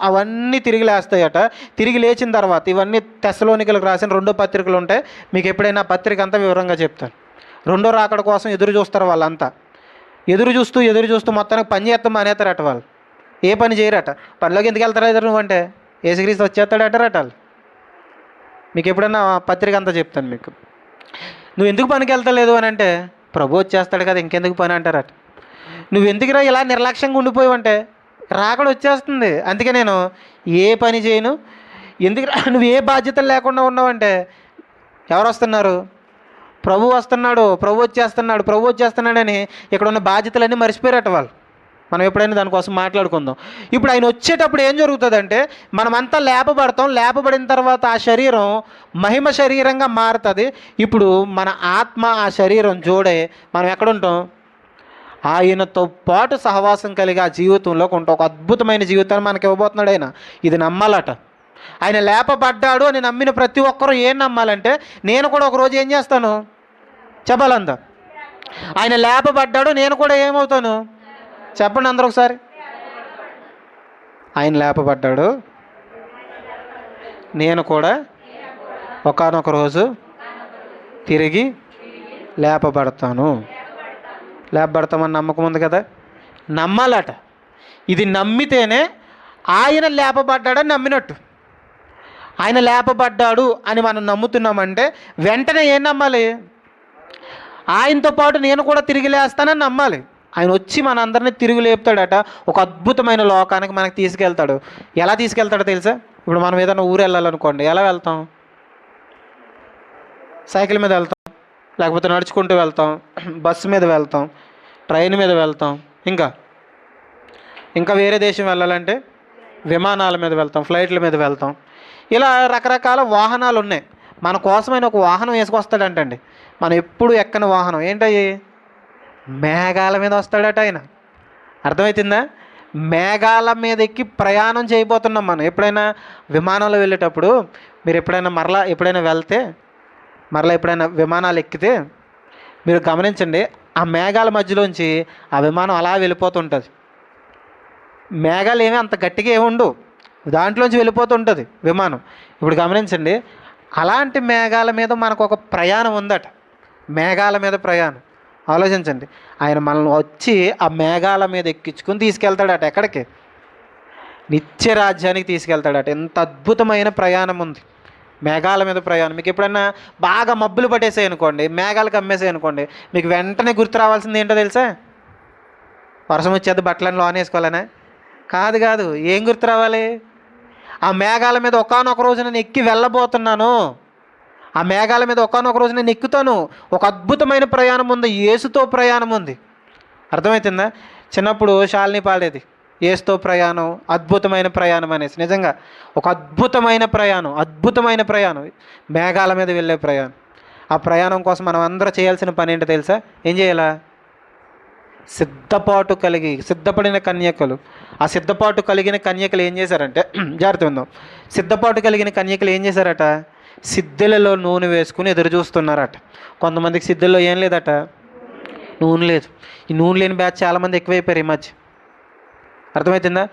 అవన్నీ తిరిగి లేస్తాయట. తిరిగి లేచిన తర్వాత ఇవన్నీ తెస్సలోనికలకు రాసిన 2వ పత్రికలు ఉంటాయి. మీకు ఎప్పుడైనా పత్రిక అంతా వివరంగా చెప్తాను. రెండో రాకడ కోసం ఎదురు చూస్తారు వాళ్ళంతా. ఎదురు చూస్తూ మొత్తానికి పని చేస్తాం మానేస్తారట వాళ్ళు. ఏ పని చేయరట. పనిలోకి ఎందుకు వెళ్తారా నువ్వంటే యేసుక్రీస్తు వచ్చేస్తాడట వాళ్ళు. మీకు ఎప్పుడైనా పత్రిక అంతా చెప్తాను మీకు. నువ్వు ఎందుకు పనికి వెళ్తలేదు అని అంటే, ప్రభు వచ్చేస్తాడు కదా ఇంకెందుకు పని అంటారట. నువ్వు ఎందుకురా ఇలా నిర్లక్ష్యంగా ఉండిపోయావంటే, రాకడ వచ్చేస్తుంది అందుకే నేను ఏ పని చేయను. ఎందుకు నువ్వు ఏ బాధ్యతలు లేకుండా ఉన్నావంటే, ఎవరు వస్తున్నారు? ప్రభు వస్తున్నాడు, ప్రభు వచ్చేస్తున్నాడని ఇక్కడ ఉన్న బాధ్యతలన్నీ మర్చిపోయారట వాళ్ళు. మనం ఎప్పుడైనా దానికోసం మాట్లాడుకుందాం. ఇప్పుడు ఆయన వచ్చేటప్పుడు ఏం జరుగుతుందంటే, మనమంతా లేపబడిన తర్వాత ఆ శరీరం మహిమ శరీరంగా మారుతుంది. ఇప్పుడు మన ఆత్మ ఆ శరీరం జోడే మనం ఎక్కడుంటాం? ఆయనతో పాటు సహవాసం కలిగి ఆ జీవితంలోకి ఉంటాం. ఒక అద్భుతమైన జీవితాన్ని మనకి ఇవ్వబోతున్నాడు ఆయన. ఇది నమ్మాలట. ఆయన లేపబడ్డాడు అని నమ్మిన ప్రతి ఒక్కరూ ఏం నమ్మాలంటే, నేను కూడా ఒకరోజు ఏం చేస్తాను చెప్పాలంతా. ఆయన లేపబడ్డాడు, నేను కూడా ఏమవుతాను చెప్పండి అందరూ ఒకసారి. ఆయన లేపబడ్డాడు, నేను కూడా ఒకానొక రోజు తిరిగి లేపబడతాను. లేపబడతామని నమ్మకం ఉంది కదా, నమ్మాలట. ఇది నమ్మితేనే ఆయన లేపబడ్డాడని నమ్మినట్టు. ఆయన లేపబడ్డాడు అని మనం నమ్ముతున్నామంటే వెంటనే ఏం నమ్మాలి? ఆయనతో పాటు నేను కూడా తిరిగి లేస్తానని నమ్మాలి. ఆయన వచ్చి మనందరినీ తిరిగి లేపుతాడట. ఒక అద్భుతమైన లోకానికి మనకు తీసుకెళ్తాడు. ఎలా తీసుకెళ్తాడో తెలుసా? ఇప్పుడు మనం ఏదైనా ఊరు వెళ్ళాలనుకోండి, ఎలా వెళ్తాం? సైకిల్ మీద వెళ్తాం, లేకపోతే నడుచుకుంటూ వెళ్తాం, బస్సు మీద వెళ్తాం, ట్రైన్ మీద వెళ్తాం, ఇంకా ఇంకా వేరే దేశం వెళ్ళాలంటే విమానాల మీద వెళ్తాం, ఫ్లైట్ల మీద వెళ్తాం. ఇలా రకరకాల వాహనాలు ఉన్నాయి. మన కోసమైన ఒక వాహనం వేసుకొస్తాడంటండి. మనం ఎప్పుడు ఎక్కని వాహనం ఏంటయ్యి? మేఘాల మీద వస్తాడట ఆయన. అర్థమవుతుందా? మేఘాల మీద ఎక్కి ప్రయాణం చేయబోతున్నాం మనం. ఎప్పుడైనా విమానంలో వెళ్ళేటప్పుడు మీరు ఎప్పుడైనా వెళ్తే, మరలా ఎప్పుడైనా విమానాలు ఎక్కితే మీరు గమనించండి, ఆ మేఘాల మధ్యలోంచి ఆ విమానం అలా వెళ్ళిపోతుంటుంది. మేఘాలు ఏమీ అంత గట్టిగా ఏమి ఉండవు, దాంట్లోంచి వెళ్ళిపోతుంటుంది విమానం. ఇప్పుడు గమనించండి, అలాంటి మేఘాల మీద మనకు ఒక ప్రయాణం ఉందట. మేఘాల మీద ప్రయాణం ఆలోచించండి. ఆయన మనల్ని వచ్చి ఆ మేఘాల మీద ఎక్కించుకుని తీసుకెళ్తాడట. ఎక్కడికి? నిత్య రాజ్యానికి తీసుకెళ్తాడట. ఎంత అద్భుతమైన ప్రయాణం ఉంది మేఘాల మీద ప్రయాణం. మీకు ఎప్పుడైనా బాగా మబ్బులు పట్టేసాయి అనుకోండి, మేఘాలు కమ్మేసాయి అనుకోండి, మీకు వెంటనే గుర్తు రావాల్సింది ఏంటో తెలుసా? వర్షం వచ్చేది బట్టలను లోన్ వేసుకోవాలనే కాదు. కాదు, ఏం గుర్తు రావాలి? ఆ మేఘాల మీద ఒకానొక రోజు నేను ఎక్కి వెళ్ళబోతున్నాను. ఆ మేఘాల మీద ఒకానొక రోజు నేను ఎక్కుతాను. ఒక అద్భుతమైన ప్రయాణం ఉంది, యేసుతో ప్రయాణం ఉంది. అర్థమవుతుందా? చిన్నప్పుడు శాలిని పాడేది, యేసుతో ప్రయాణం, అద్భుతమైన ప్రయాణం అనేసి. నిజంగా ఒక అద్భుతమైన ప్రయాణం, మేఘాల మీద వెళ్ళే ప్రయాణం. ఆ ప్రయాణం కోసం మనం అందరూ చేయాల్సిన పని ఏంటో తెలుసా? ఏం చేయాలా? సిద్ధపడిన కన్యకలు. ఆ సిద్ధపాటు కలిగిన కన్యకలు ఏం చేశారంటే, జాగ్రత్త ఉందాం, సిద్ధపాటు కలిగిన కన్యకలు ఏం చేశారట? సిద్ధెలలో నూనె వేసుకుని ఎదురు చూస్తున్నారట. కొంతమందికి సిద్ధెల్లో ఏం లేదట, నూనె లేదు. ఈ నూనె లేని బ్యాచ్ చాలామంది ఎక్కువైపోయారు ఈ మధ్య. అర్థమవుతుందా?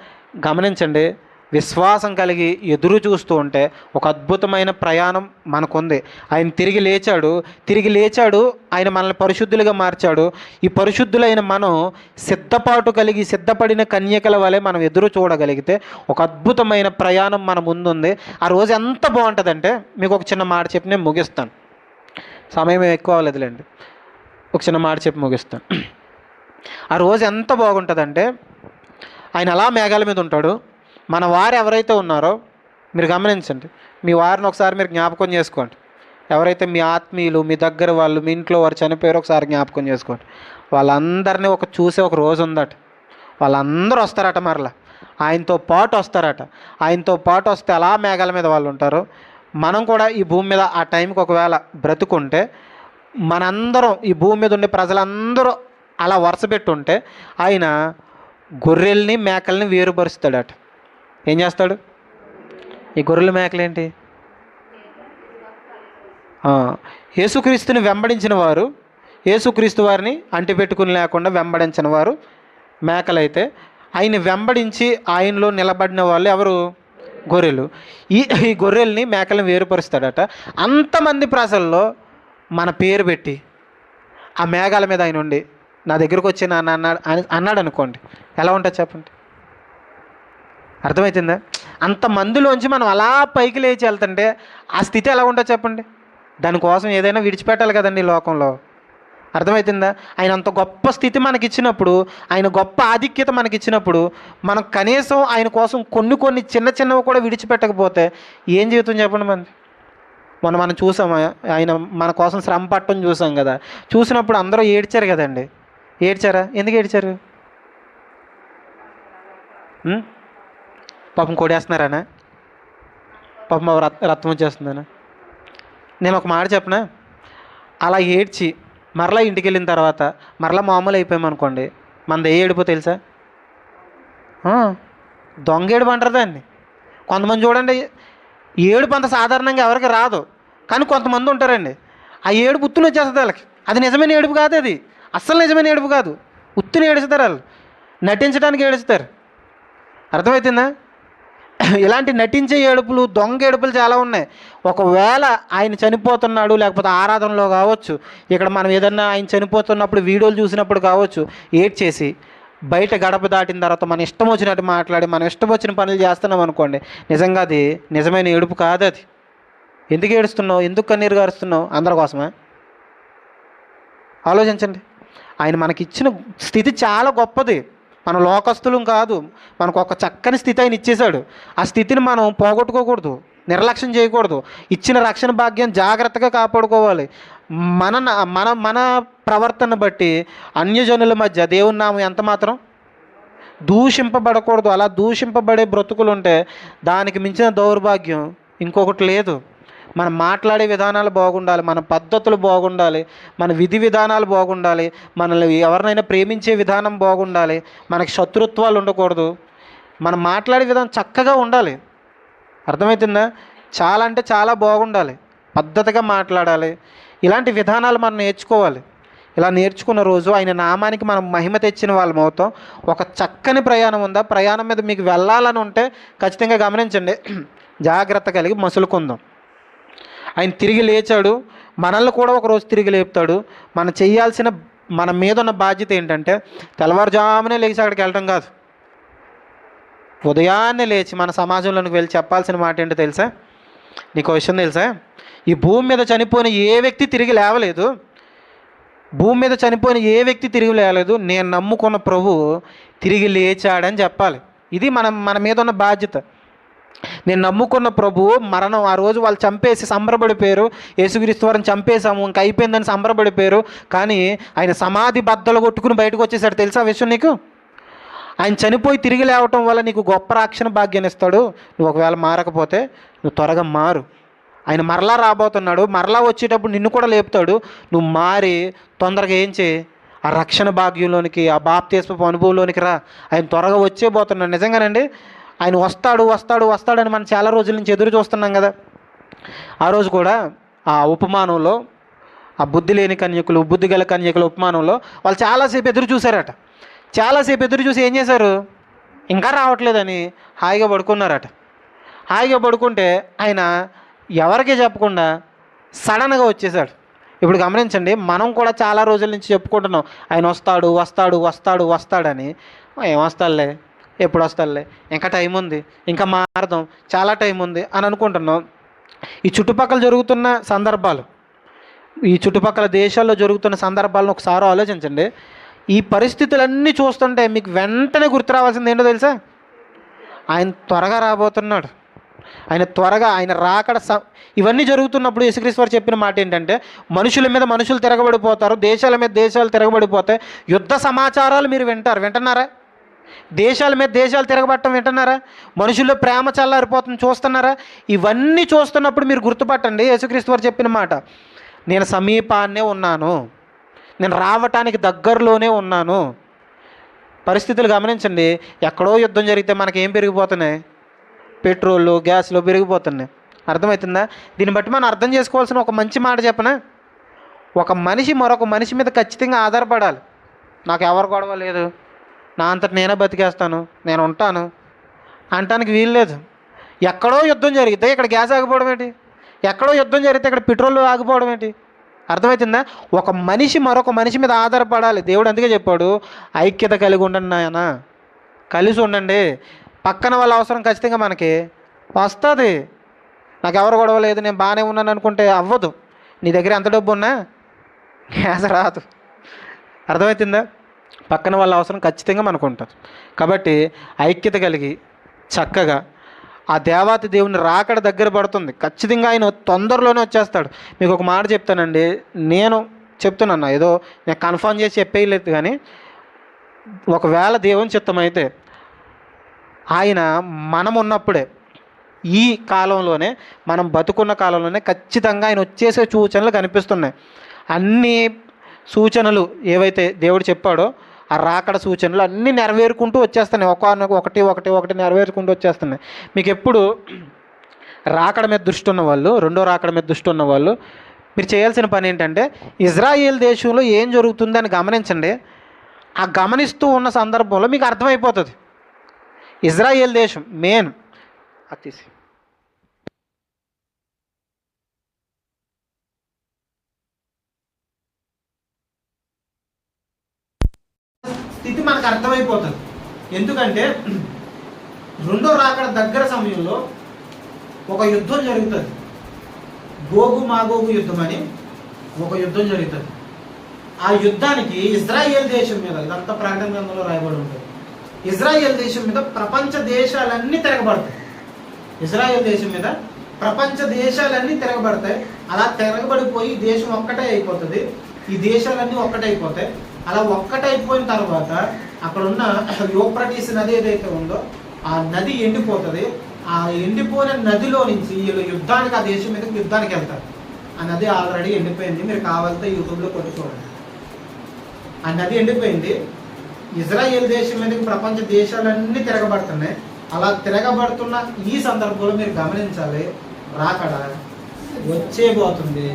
గమనించండి, విశ్వాసం కలిగి ఎదురు చూస్తూ ఉంటే ఒక అద్భుతమైన ప్రయాణం మనకుంది. ఆయన తిరిగి లేచాడు, ఆయన మనల్ని పరిశుద్ధులుగా మార్చాడు. ఈ పరిశుద్ధులైన మనం సిద్ధపడిన కన్యకల వలె మనం ఎదురు చూడగలిగితే ఒక అద్భుతమైన ప్రయాణం మన ముందుంది. ఆ రోజు ఎంత బాగుంటుందంటే, మీకు ఒక చిన్న మాట చెప్పి నేను ముగిస్తాను, సమయం ఎక్కువ అవ్వలేదులేండి. ఒక చిన్న మాట చెప్పి ముగిస్తాను. ఆ రోజు ఎంత బాగుంటుందంటే, ఆయన అలా మేఘాల మీద ఉంటాడు. మన వారు ఎవరైతే ఉన్నారో మీరు గమనించండి, మీ వారిని ఒకసారి మీరు జ్ఞాపకం చేసుకోండి. ఎవరైతే మీ ఆత్మీయులు, మీ దగ్గర వాళ్ళు, మీ ఇంట్లో వారు చనిపోయారో ఒకసారి జ్ఞాపకం చేసుకోండి. వాళ్ళందరినీ చూసే ఒక రోజు ఉందట. వాళ్ళందరూ వస్తారట, మరలా ఆయనతో పాటు వస్తారట. ఆయనతో పాటు వస్తే అలా మేఘాల మీద వాళ్ళు ఉంటారు. మనం కూడా ఈ భూమి మీద ఆ టైంకి ఒకవేళ బ్రతుకుంటే, మనందరం ఈ భూమి మీద ఉండే ప్రజలందరూ అలా వరుస పెట్టుంటే, ఆయన గొర్రెల్ని మేకల్ని వేరుపరుస్తాడట. ఏం చేస్తాడు? ఈ గొర్రెల మేకలేంటి? యేసుక్రీస్తుని వెంబడించిన వారు, యేసుక్రీస్తు వారిని అంటిపెట్టుకుని లేకుండా వెంబడించిన వారు మేకలైతే, ఆయన వెంబడించి ఆయనలో నిలబడిన వాళ్ళు ఎవరు? గొర్రెలు. ఈ గొర్రెల్ని మేకల్ని వేరుపరుస్తాడట. అంతమంది ప్రజల్లో మన పేరు పెట్టి ఆ మేఘాల మీద ఆయన ఉండి నా దగ్గరకు వచ్చి అన్నాడు అనుకోండి, ఎలా ఉంటుంది చెప్పండి? అర్థమవుతుందా? అంతమందిలోంచి మనం అలా పైకి లేచి వెళ్తుంటే ఆ స్థితి ఎలా ఉంటుందో చెప్పండి? దానికోసం ఏదైనా విడిచిపెట్టాలి కదండి ఈ లోకంలో. అర్థమవుతుందా? ఆయన అంత గొప్ప స్థితి మనకిచ్చినప్పుడు, ఆయన గొప్ప ఆధిక్యత మనకిచ్చినప్పుడు, మనం కనీసం ఆయన కోసం కొన్ని చిన్నవి కూడా విడిచిపెట్టకపోతే ఏం జీవితం చెప్పండి మంది? మనం చూసాం, ఆయన మన కోసం శ్రమ పట్టడం చూసాం కదా. చూసినప్పుడు అందరూ ఏడ్చారు కదండి. ఏడ్చారా? ఎందుకు ఏడ్చారు? పాపం కొడేస్తున్నారానా? పాపం రక్తం వచ్చేస్తుందనా? నేను ఒక మాట చెప్పనా, అలా ఏడ్చి మరలా ఇంటికి వెళ్ళిన తర్వాత మరలా మామూలు అయిపోయామనుకోండి, మనది ఏ ఏడుపో తెలుసా? దొంగ ఏడుపు అంటారు దాన్ని. కొంతమంది చూడండి, ఏడుపు అంత సాధారణంగా ఎవరికి రాదు, కానీ కొంతమంది ఉంటారండి, ఆ ఏడుపు ఉత్తుని వచ్చేస్తుంది వాళ్ళకి. అది నిజమైన ఏడుపు కాదు, అది అస్సలు నిజమైన ఏడుపు కాదు. ఉత్తుని ఏడుస్తారు వాళ్ళు, నటించడానికి ఏడుస్తారు. అర్థమవుతుందా? ఇలాంటి నటించే ఏడుపులు, దొంగ ఏడుపులు చాలా ఉన్నాయి. ఒకవేళ ఆయన చనిపోతున్నాడు, లేకపోతే ఆరాధనలో కావచ్చు, ఇక్కడ మనం ఏదన్నా ఆయన చనిపోతున్నప్పుడు వీడియోలు చూసినప్పుడు కావచ్చు, ఏడ్చేసి బయట గడప దాటిన తర్వాత మన ఇష్టం వచ్చినట్టు మాట్లాడి మనం ఇష్టం వచ్చిన పనులు చేస్తున్నాం అనుకోండి, నిజంగా అది నిజమైన ఏడుపు కాదు. అది ఎందుకు ఏడుస్తున్నావు? ఎందుకు కన్నీరు గారుస్తున్నావు? అందరి కోసమా? ఆలోచించండి. ఆయన మనకిచ్చిన స్థితి చాలా గొప్పది. మన లోకస్తులం కాదు. మనకు ఒక చక్కని స్థితి ఆయన ఇచ్చేశాడు. ఆ స్థితిని మనం పోగొట్టుకోకూడదు, నిర్లక్ష్యం చేయకూడదు. ఇచ్చిన రక్షణ భాగ్యం జాగ్రత్తగా కాపాడుకోవాలి. మన మన మన ప్రవర్తన బట్టి అన్యజనుల మధ్య దేవుని నామం ఎంత మాత్రం దూషింపబడకూడదు. అలా దూషింపబడే బ్రతుకులు ఉంటే దానికి మించిన దౌర్భాగ్యం ఇంకొకటి లేదు. మనం మాట్లాడే విధానాలు బాగుండాలి, మన పద్ధతులు బాగుండాలి, మన విధి విధానాలు బాగుండాలి, మనల్ని ఎవరినైనా ప్రేమించే విధానం బాగుండాలి, మనకి శత్రుత్వాలు ఉండకూడదు, మనం మాట్లాడే విధానం చక్కగా ఉండాలి. అర్థమవుతుందా? చాలా అంటే చాలా బాగుండాలి, పద్ధతిగా మాట్లాడాలి. ఇలాంటి విధానాలు మనం నేర్చుకోవాలి. ఇలా నేర్చుకున్న రోజు ఆయన నామానికి మనం మహిమ తెచ్చిన వాళ్ళం అవుతాం. ఒక చక్కని ప్రయాణం ఉందా, ప్రయాణం మీద మీకు వెళ్ళాలని ఉంటే ఖచ్చితంగా గమనించండి, జాగ్రత్త కలిగి మసులుకుందాం. ఆయన తిరిగి లేచాడు, మనల్ని కూడా ఒకరోజు తిరిగి లేపుతాడు. మనం చేయాల్సిన, మన మీద ఉన్న బాధ్యత ఏంటంటే తెల్లవారుజామునే లేచి అక్కడికి వెళ్ళడం కాదు. ఉదయాన్నే లేచి మన సమాజంలోనికి వెళ్ళి చెప్పాల్సిన మాట ఏంటో తెలుసా? నీకు విషయం తెలుసా? ఈ భూమి మీద చనిపోయిన ఏ వ్యక్తి తిరిగి లేవలేదు. భూమి మీద చనిపోయిన ఏ వ్యక్తి తిరిగి లేవలేదు. నేను నమ్ముకున్న ప్రభువు తిరిగి లేచాడని చెప్పాలి. ఇది మన మీద ఉన్న బాధ్యత. నేను నమ్ముకున్న ప్రభువు మరణం, ఆ రోజు వాళ్ళు చంపేసి సంబరపడిపోయారు, యేసుక్రీస్తు వారిని చంపేశాము ఇంక అయిపోయిందని సంబరపడిపోయారు. కానీ ఆయన సమాధి బద్దలు కొట్టుకుని బయటకు వచ్చేసాడు. తెలుసా విషయం నీకు? ఆయన చనిపోయి తిరిగి లేవటం వల్ల నీకు గొప్ప రక్షణ భాగ్యాన్ని ఇస్తాడు. నువ్వు ఒకవేళ మారకపోతే నువ్వు త్వరగా మారు. ఆయన మరలా రాబోతున్నాడు, మరలా వచ్చేటప్పుడు నిన్ను కూడా లేపుతాడు. నువ్వు మారి తొందరగా ఏం చేయి, ఆ రక్షణ భాగ్యంలోనికి, ఆ బాప్తిస్మపు అనుభవంలోనికి రా. ఆయన త్వరగా వచ్చేపోతున్నాడు. నిజంగానండి, ఆయన వస్తాడని మనం చాలా రోజుల నుంచి ఎదురు చూస్తున్నాం కదా. ఆ రోజు కూడా ఆ ఉపమానంలో, ఆ బుద్ధి లేని కన్యకులు, బుద్ధి గల కన్యకుల ఉపమానంలో వాళ్ళు చాలాసేపు ఎదురు చూశారట. చాలాసేపు ఎదురు చూసి ఏం చేశారు? ఇంకా రావట్లేదని హాయిగా పడుకున్నారట. హాయిగా పడుకుంటే ఆయన ఎవరికీ చెప్పకుండా సడన్గా వచ్చేసాడు. ఇప్పుడు గమనించండి, మనం కూడా చాలా రోజుల నుంచి చెప్పుకుంటున్నాం ఆయన వస్తాడని. ఏం వస్తాడులే, ఎప్పుడు వస్తాడులే, ఇంకా టైం ఉంది, ఇంకా మారదాం, చాలా టైం ఉంది అని అనుకుంటున్నాం. ఈ చుట్టుపక్కల జరుగుతున్న సందర్భాలు, ఈ చుట్టుపక్కల దేశాల్లో జరుగుతున్న సందర్భాలను ఒకసారి ఆలోచించండి. ఈ పరిస్థితులన్నీ చూస్తుంటే మీకు వెంటనే గుర్తు రావాల్సింది ఏంటో తెలుసా? ఆయన త్వరగా రాబోతున్నాడు. ఆయన రాకడ ఇవన్నీ జరుగుతున్నప్పుడు యేసుక్రీస్తు వారు చెప్పిన మాట ఏంటంటే, మనుషుల మీద మనుషులు తిరగబడిపోతారు, దేశాల మీద దేశాలు తిరగబడిపోతాయి. యుద్ధ సమాచారాలు మీరు వింటున్నారా? దేశాల మీద దేశాలు తిరగబడటం వింటున్నారా? మనుషుల్లో ప్రేమ చల్లారిపోతుంది చూస్తున్నారా? ఇవన్నీ చూస్తున్నప్పుడు మీరు గుర్తుపట్టండి యేసుక్రీస్తు వారు చెప్పిన మాట, నేను సమీపాన్నే ఉన్నాను, నేను రావటానికి దగ్గరలోనే ఉన్నాను. పరిస్థితులు గమనించండి. ఎక్కడో యుద్ధం జరిగితే మనకేం పెరిగిపోతున్నాయి? పెట్రోళ్ళు, గ్యాస్లు పెరిగిపోతున్నాయి. అర్థమవుతుందా? దీన్ని బట్టి మనం అర్థం చేసుకోవాల్సిన ఒక మంచి మాట చెప్పనా? ఒక మనిషి మరొక మనిషి మీద ఖచ్చితంగా ఆధారపడాలి. నాకు ఎవరు గొడవ లేదు, నా అంతటి నేనే బతికేస్తాను, నేను ఉంటాను అంటానికి వీలు లేదు. ఎక్కడో యుద్ధం జరిగితే ఇక్కడ గ్యాస్ ఆగిపోవడం ఏంటి? ఎక్కడో యుద్ధం జరిగితే ఇక్కడ పెట్రోల్ ఆగిపోవడం ఏంటి? అర్థమవుతుందా? ఒక మనిషి మరొక మనిషి మీద ఆధారపడాలి. దేవుడు అందుకే చెప్పాడు, ఐక్యత కలిగి ఉండండి నాయన, కలిసి ఉండండి. పక్కన వాళ్ళ అవసరం ఖచ్చితంగా మనకి వస్తుంది. నాకు ఎవరు గొడవ లేదు, నేను బాగానే ఉన్నాను అనుకుంటే అవ్వదు. నీ దగ్గర ఎంత డబ్బు ఉన్నా గ్యాస్ రాదు. అర్థమవుతుందా? పక్కన వాళ్ళ అవసరం ఖచ్చితంగా మనకు ఉంటుంది. కాబట్టి ఐక్యత కలిగి చక్కగా ఆ దేవాతి దేవుని రాకడ దగ్గర పడుతుంది. ఖచ్చితంగా ఆయన తొందరలోనే వచ్చేస్తాడు. మీకు ఒక మాట చెప్తానండి, నేను చెప్తున్నాను, ఏదో నేను కన్ఫర్మ్ చేసి చెప్పేయలేదు, కానీ ఒకవేళ దేవుని చిత్తం అయితే ఆయన మనం ఉన్నప్పుడే, ఈ కాలంలోనే, మనం బతుకున్న కాలంలోనే ఖచ్చితంగా ఆయన వచ్చేసే సూచనలు కనిపిస్తున్నాయి. అన్ని సూచనలు ఏవైతే దేవుడు చెప్పాడో ఆ రాకడ సూచనలు అన్నీ నెరవేరుకుంటూ వచ్చేస్తున్నాయి. ఒకటి నెరవేరుకుంటూ వచ్చేస్తున్నాయి. మీకు ఎప్పుడు రాకడ మీద దృష్టి ఉన్నవాళ్ళు, రెండో రాకడ మీద దృష్టి ఉన్నవాళ్ళు, మీరు చేయాల్సిన పని ఏంటంటే ఇజ్రాయేల్ దేశంలో ఏం జరుగుతుందని గమనించండి. ఆ గమనిస్తూ ఉన్న సందర్భంలో మీకు అర్థమైపోతుంది. ఇజ్రాయేల్ దేశం మెయిన్ అతిసి స్థితి మనకు అర్థమైపోతుంది. ఎందుకంటే రెండో రాకడ దగ్గర సమయంలో ఒక యుద్ధం జరుగుతుంది. గోగు మాగోగు యుద్ధం అని ఒక యుద్ధం జరుగుతుంది. ఆ యుద్ధానికి ఇజ్రాయేల్ దేశం మీద, ఇదంతా ప్రకటన గ్రంథంలో రాయబడి ఉంటుంది, ఇజ్రాయెల్ దేశం మీద ప్రపంచ దేశాలన్నీ తిరగబడతాయి. ఇజ్రాయెల్ దేశం మీద ప్రపంచ దేశాలన్నీ తిరగబడతాయి. అలా తిరగబడిపోయి దేశం ఒక్కటే అయిపోతుంది. ఈ దేశాలన్నీ ఒక్కటైపోతాయి. అలా ఒక్కటైపోయిన తర్వాత అక్కడ ఉన్న యూఫ్రటీస్ నది ఏదైతే ఉందో ఆ నది ఎండిపోతుంది. ఆ ఎండిపోయిన నదిలో నుంచి వీళ్ళు యుద్ధానికి, ఆ దేశం మీదకి యుద్ధానికి వెళ్తారు. ఆ నది ఆల్రెడీ ఎండిపోయింది. మీరు కావాలంటే యూట్యూబ్లో కొట్టి చూడండి. ఆ నది ఎండిపోయింది. ఇజ్రాయెల్ దేశం మీదకి ప్రపంచ దేశాలన్నీ తిరగబడుతున్నాయి. అలా తిరగబడుతున్న ఈ సందర్భంలో మీరు గమనించాలి, రాకడ వచ్చేబోతుంది.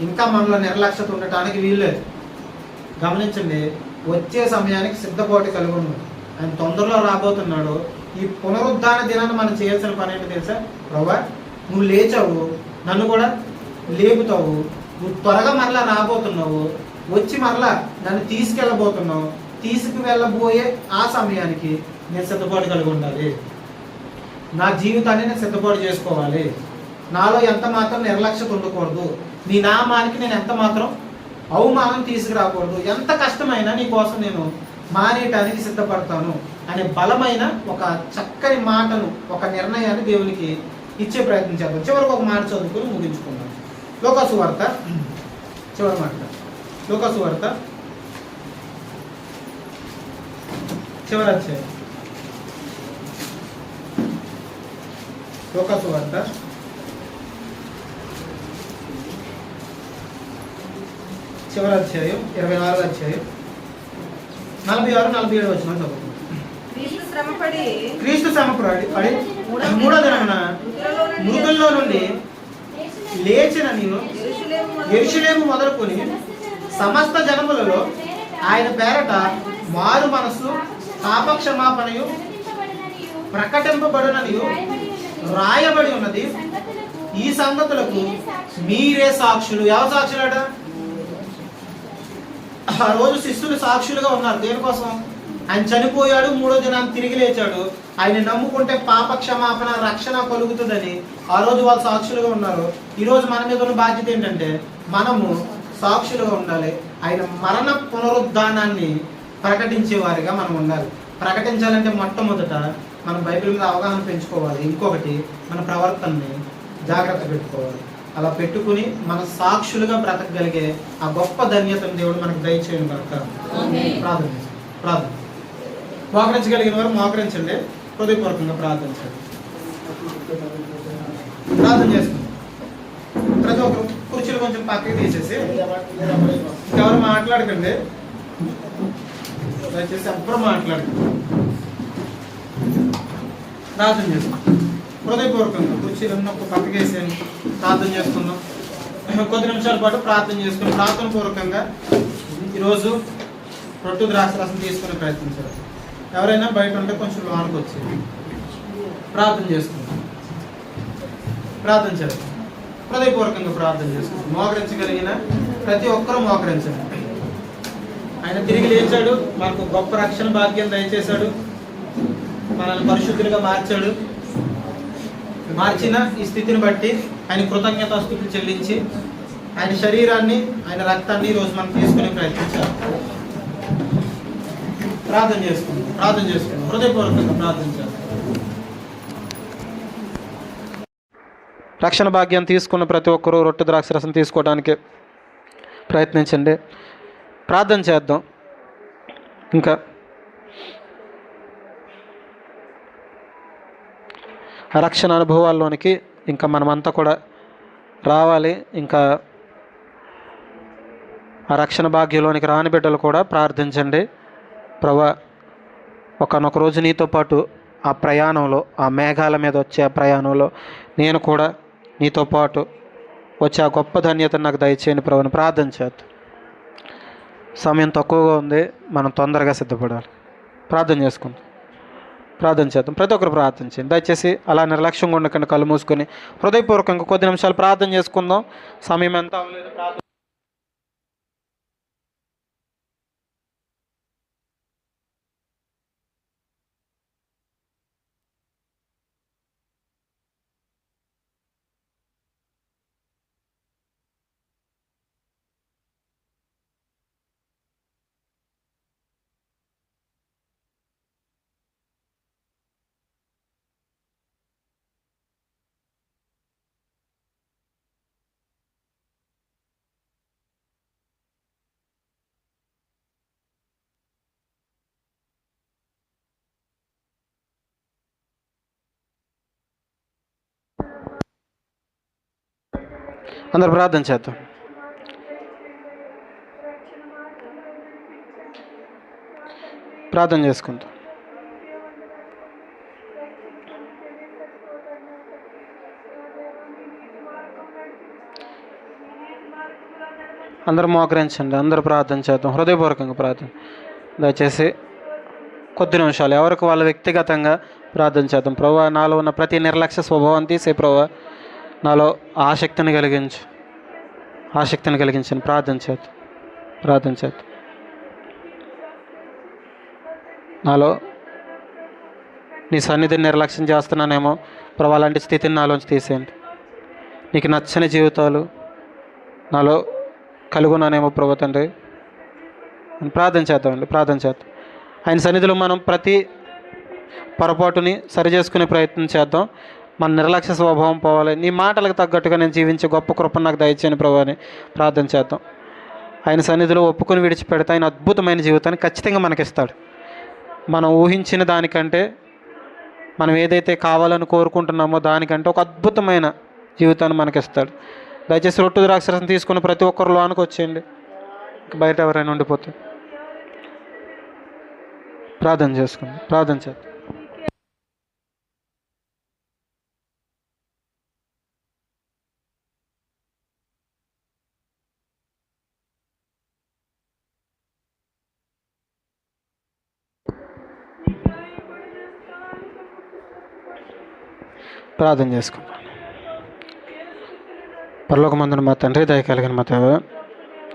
ఇంకా మనలో నిర్లక్ష్యత ఉండటానికి వీల్లేదు. గమనించండి, వచ్చే సమయానికి సిద్ధపాటు కలిగి ఉంది. ఆయన తొందరలో రాబోతున్నాడు. ఈ పునరుద్ధాన దినాన్ని మనం చేయాల్సిన పని ఏంటో తెలుసా? ప్రభువా, నువ్వు లేచావు, నన్ను కూడా లేపుతావు. నువ్వు త్వరగా మరలా రాబోతున్నావు. వచ్చి మరలా నన్ను తీసుకెళ్ళబోతున్నావు. తీసుకువెళ్ళబోయే ఆ సమయానికి నేను సిద్ధపాటు కలిగి ఉండాలి. నా జీవితాన్ని నేను సిద్ధపాటు చేసుకోవాలి. నాలో ఎంత మాత్రం నిర్లక్ష్యత ఉండకూడదు. నీ నామానికి నేను ఎంత మాత్రం అవమానం తీసుకురాకూడదు. ఎంత కష్టమైనా నీ కోసం నేను మానేయటానికి సిద్ధపడతాను అనే బలమైన ఒక చక్కని మాటను, ఒక నిర్ణయాన్ని దేవునికి ఇచ్చే ప్రయత్నం చేద్దాం. చివరికి ఒక మాట చదువుకుని ముగించుకుందాం. లూకా సువార్త చివరి మాట. లూకా సువార్త చివరి అధ్యాయం. లూకా సువార్త చివరి అధ్యాయం 24వ అధ్యాయం 46-47 వచనాలు చదువుకుందాం. క్రీస్తు శ్రమపడి మూడో దినమున మృతుల్లో నుండి లేచిన నీవు యెరూషలేము మొదలుకొని సమస్త జనములలో ఆయన పేరట మారు మనస్సు, పాపక్షమాపణయు ప్రకటింపబడుననియు రాయబడి ఉన్నది. ఈ సంగతులకు మీరే సాక్షులు. ఎవరు సాక్షులట? ఆ రోజు శిష్యులు సాక్షులుగా ఉన్నారు. దేనికోసం? ఆయన చనిపోయాడు, మూడో దినాన్ని తిరిగి లేచాడు. ఆయన నమ్ముకుంటే పాప క్షమాపణ, రక్షణ కలుగుతుందని ఆ రోజు వాళ్ళు సాక్షులుగా ఉన్నారు. ఈరోజు మన మీద ఉన్న బాధ్యత ఏంటంటే మనము సాక్షులుగా ఉండాలి. ఆయన మరణ పునరుద్ధానాన్ని ప్రకటించేవారిగా మనం ఉండాలి. ప్రకటించాలంటే మొట్టమొదట మనం బైబిల్ మీద అవగాహన పెంచుకోవాలి. ఇంకొకటి మన ప్రవర్తనని జాగ్రత్త పెట్టుకోవాలి. అలా పెట్టుకుని మన సాక్షులుగా బ్రతకగలిగే ఆ గొప్ప ధన్యతను దేవుడు మనకు దయచేయను కనుక ప్రార్థన మోకరించగలిగిన వారు మోకరించండి. హృదయపూర్వకంగా ప్రార్థించండి. ప్రార్థన చేసుకుందాం. ప్రతి ఒక్కరు కుర్చీలు కొంచెం పక్కకి తీసేసి ఎవరు మాట్లాడకండి. దయచేసి ఎవ్వరు మాట్లాడకండి. ప్రార్థన చేసుకుందాం. హృదయపూర్వకంగా కుర్చీలను ఒక పక్కకి వేసేయండి. ప్రార్థన చేసుకుందాం. కొద్ది నిమిషాల పాటు ప్రార్థన చేసుకుని ప్రార్థన పూర్వకంగా ఈరోజు రొట్టె ద్రాక్షరసం తీసుకునే ప్రయత్నించారు. ఎవరైనా బయట ఉంటే కొంచెం లోనికి వచ్చి ప్రార్థన చేసుకుందాం. ప్రార్థన చేద్దాం. హృదయపూర్వకంగా ప్రార్థన చేసుకుందాం. మోకరించగలిగిన ప్రతి ఒక్కరూ మోకరించండి. ఆయన తిరిగి లేచాడు, మనకు గొప్ప రక్షణ భాగ్యం దయచేశాడు, మనల్ని పరిశుద్ధులుగా మార్చాడు. మార్చిన ఈ స్థితిని బట్టి ఆయన కృతజ్ఞతాస్తుతులు చెల్లించి ఆయన శరీరాన్ని, ఆయన రక్తాన్ని ఈరోజు మనం తీసుకునే ప్రయత్నించాలి. ప్రార్థన చేసుకుందాం. హృదయపూర్వకంగా ప్రార్థన చేస్తాం. రక్షణ భాగ్యం తీసుకున్న ప్రతి ఒక్కరూ రొట్టె ద్రాక్షరసం తీసుకోవడానికి ప్రయత్నించండి. ప్రార్థన చేద్దాం. ఇంకా రక్షణ అనుభవాల్లోనికి ఇంకా మనమంతా కూడా రావాలి. ఇంకా ఆ రక్షణ భాగ్యంలోనికి రాని బిడ్డలు కూడా ప్రార్థించండి. ప్రభువా, ఒకనొక రోజు నీతో పాటు ఆ ప్రయాణంలో, ఆ మేఘాల మీద వచ్చే ఆ ప్రయాణంలో నేను కూడా నీతో పాటు వచ్చే ఆ గొప్ప ధన్యతను నాకు దయచేయని ప్రభువుని ప్రార్థన చేద్దాం. సమయం తక్కువగా ఉంది, మనం తొందరగా సిద్ధపడాలి. ప్రార్థన చేసుకుందాం. ప్రార్థన చేద్దాం. ప్రతి ఒక్కరు ప్రార్థించండి. దయచేసి అలా నిర్లక్ష్యంగా ఉండకండి. కళ్ళు మూసుకొని హృదయపూర్వకంగా కొద్ది నిమిషాలు ప్రార్థన చేసుకుందాం. సమయం ఎంత అవ్వలేదు. ప్రార్థన అందరు ప్రార్థన చేద్దాం. ప్రార్థన చేసుకుందాం. అందరూ మోకరించండి. అందరూ ప్రార్థన చేద్దాం. హృదయపూర్వకంగా ప్రార్థన. దయచేసి కొద్ది నిమిషాలు ఎవరికి వాళ్ళ వ్యక్తిగతంగా ప్రార్థన చేద్దాం. ప్రభువా, నాలో ఉన్న ప్రతి నిర్లక్ష్య స్వభావం తీసే ప్రభువా, నాలో ఆసక్తిని కలిగించండి. ప్రార్థన చేద్దాం. నాలో నీ సన్నిధిని నిర్లక్ష్యం చేస్తున్నానేమో ప్రభు, అలాంటి స్థితిని నాలోంచి తీసేయండి. నీకు నచ్చని జీవితాలు నాలో కలుగున్నానేమో ప్రభు తండ్రి. ప్రార్థన చేద్దాం. ఆయన సన్నిధిలో మనం ప్రతి పొరపాటుని సరి చేసుకునే ప్రయత్నం చేద్దాం. మన నిర్లక్ష్య స్వభావం పోవాలి. నీ మాటలకు తగ్గట్టుగా నేను జీవించే గొప్ప కృపను నాకు దయచేయని ప్రభు అని ప్రార్థన చేద్దాం. ఆయన సన్నిధిలో ఒప్పుకొని విడిచిపెడితే ఆయన అద్భుతమైన జీవితాన్ని ఖచ్చితంగా మనకిస్తాడు. మనం ఊహించిన దానికంటే, మనం ఏదైతే కావాలని కోరుకుంటున్నామో దానికంటే ఒక అద్భుతమైన జీవితాన్ని మనకిస్తాడు. దయచేసి రొట్టు ద్రాక్షరసం తీసుకుని ప్రతి ఒక్కరు లోనికి వచ్చేయండి. బయట ఎవరైనా ఉండిపోతే ప్రార్థన చేద్దాం. ప్రార్థన చేసుకుందాం. పరలోకమందున మా తండ్రి, దయ కలిగిన మా దేవ,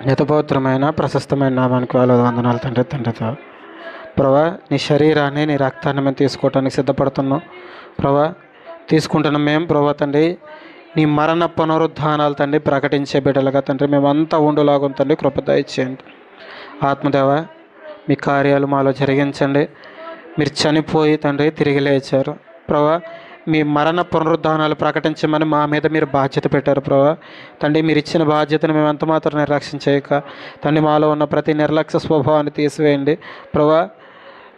హితపవిత్రమైన ప్రశస్తమైన నామానికి వేలాది వందనాలు తండ్రితో. ప్రభా, నీ శరీరాన్ని నీ రక్తాన్ని మేము తీసుకోవటానికి సిద్ధపడుతున్నాం. ప్రభా, తీసుకుంటున్నాం మేము. ప్రభా తండ్రి, నీ మరణ పునరుద్ధానాలు తండ్రి ప్రకటించే బిడ్డలుగా తండ్రి మేమంతా ఉండులాగా తండ్రి కృప దయచేయండి. ఆత్మదేవ, మీ కార్యాలు మాలో జరిగించండి. మీరు చనిపోయి తండ్రి తిరిగి లేచారు ప్రభా. మీ మరణ పునరుద్ధానాలు ప్రకటించమని మా మీద మీరు బాధ్యత పెట్టారు ప్రభా. తండ్రి, మీరు ఇచ్చిన బాధ్యతను మేము ఎంత మాత్రం నిర్లక్ష్యం చేయక తండ్రి మాలో ఉన్న ప్రతి నిర్లక్ష్య స్వభావాన్ని తీసివేయండి ప్రభా.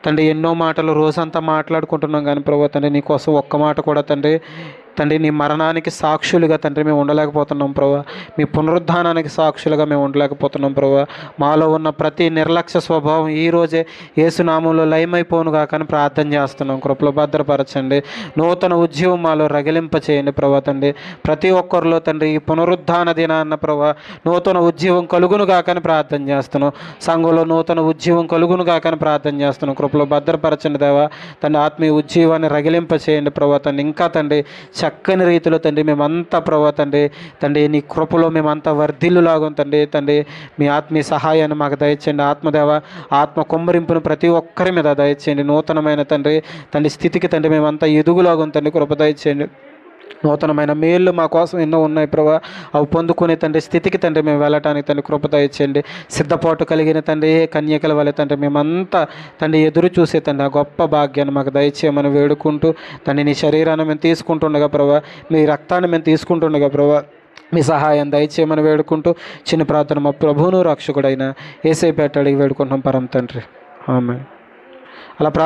తండ్రి, ఎన్నో మాటలు రోజంతా మాట్లాడుకుంటున్నాం కానీ ప్రభా తండ్రి, నీకోసం ఒక్క మాట కూడా తండ్రి నీ మరణానికి సాక్షులుగా తండ్రి మేము ఉండలేకపోతున్నాం ప్రభా. మీ పునరుద్ధానానికి సాక్షులుగా మేము ఉండలేకపోతున్నాం ప్రభా. మాలో ఉన్న ప్రతి నిర్లక్ష్య స్వభావం ఈరోజే యేసునామంలో లయమైపోను కాకని ప్రార్థన చేస్తున్నాం. కృపలో భద్రపరచండి. నూతన ఉద్యమం మాలో రగిలింప చేయండి ప్రభా తండ్రి. ప్రతి ఒక్కరిలో తండ్రి ఈ పునరుద్ధాన దినాన్న ప్రభా నూతన ఉద్యమం కలుగును కాకని ప్రార్థన చేస్తున్నాం. సంఘంలో నూతన ఉద్యమం కలుగును కాకని ప్రార్థన చేస్తున్నాం. కృపలో భద్రపరచండి దేవా తండ్రి. ఆత్మీయ ఉద్యమాన్ని రగిలింప చేయండి ప్రభా తండ్రి. ఇంకా తండ్రి చక్కని రీతిలో తండ్రి మేమంతా ప్రభా తండ్రి నీ కృపలో మేమంతా వర్ధిల్లులాగా తండ్రి మీ ఆత్మీయ సహాయాన్ని మాకు దయచేయండి. ఆత్మదేవ, ఆత్మ కుమ్మరింపును ప్రతి ఒక్కరి మీద దయచేయండి. నూతనమైన తండ్రి స్థితికి తండ్రి మేమంతా ఎదుగులాగా తండ్రి కృప దయచేయండి. నూతనమైన మేళ్ళు మా కోసం ఎన్నో ఉన్నాయి ప్రభా. అవి పొందుకునే తండ్రి స్థితికి తండ్రి మేము వెళ్ళటానికి తండ్రి కృప దయచేయండి. సిద్ధపాటు కలిగిన తండ్రి కన్యకల వల్ల తండ్రి మేమంతా తండ్రి ఎదురు చూసే తండ్రి ఆ గొప్ప భాగ్యాన్ని మాకు దయచేయమని వేడుకుంటూ తండ్రి నీ శరీరాన్ని మేము తీసుకుంటుండగా ప్రభా, మీ రక్తాన్ని మేము తీసుకుంటుండగా ప్రభా మీ సహాయం దయచేయమని వేడుకుంటూ చిన్న ప్రార్థన మా ప్రభువును రక్షకుడైన యేసయ్య పేట అడిగి వేడుకుంటున్నాం పరమ తండ్రి. ఆమేన్. అలా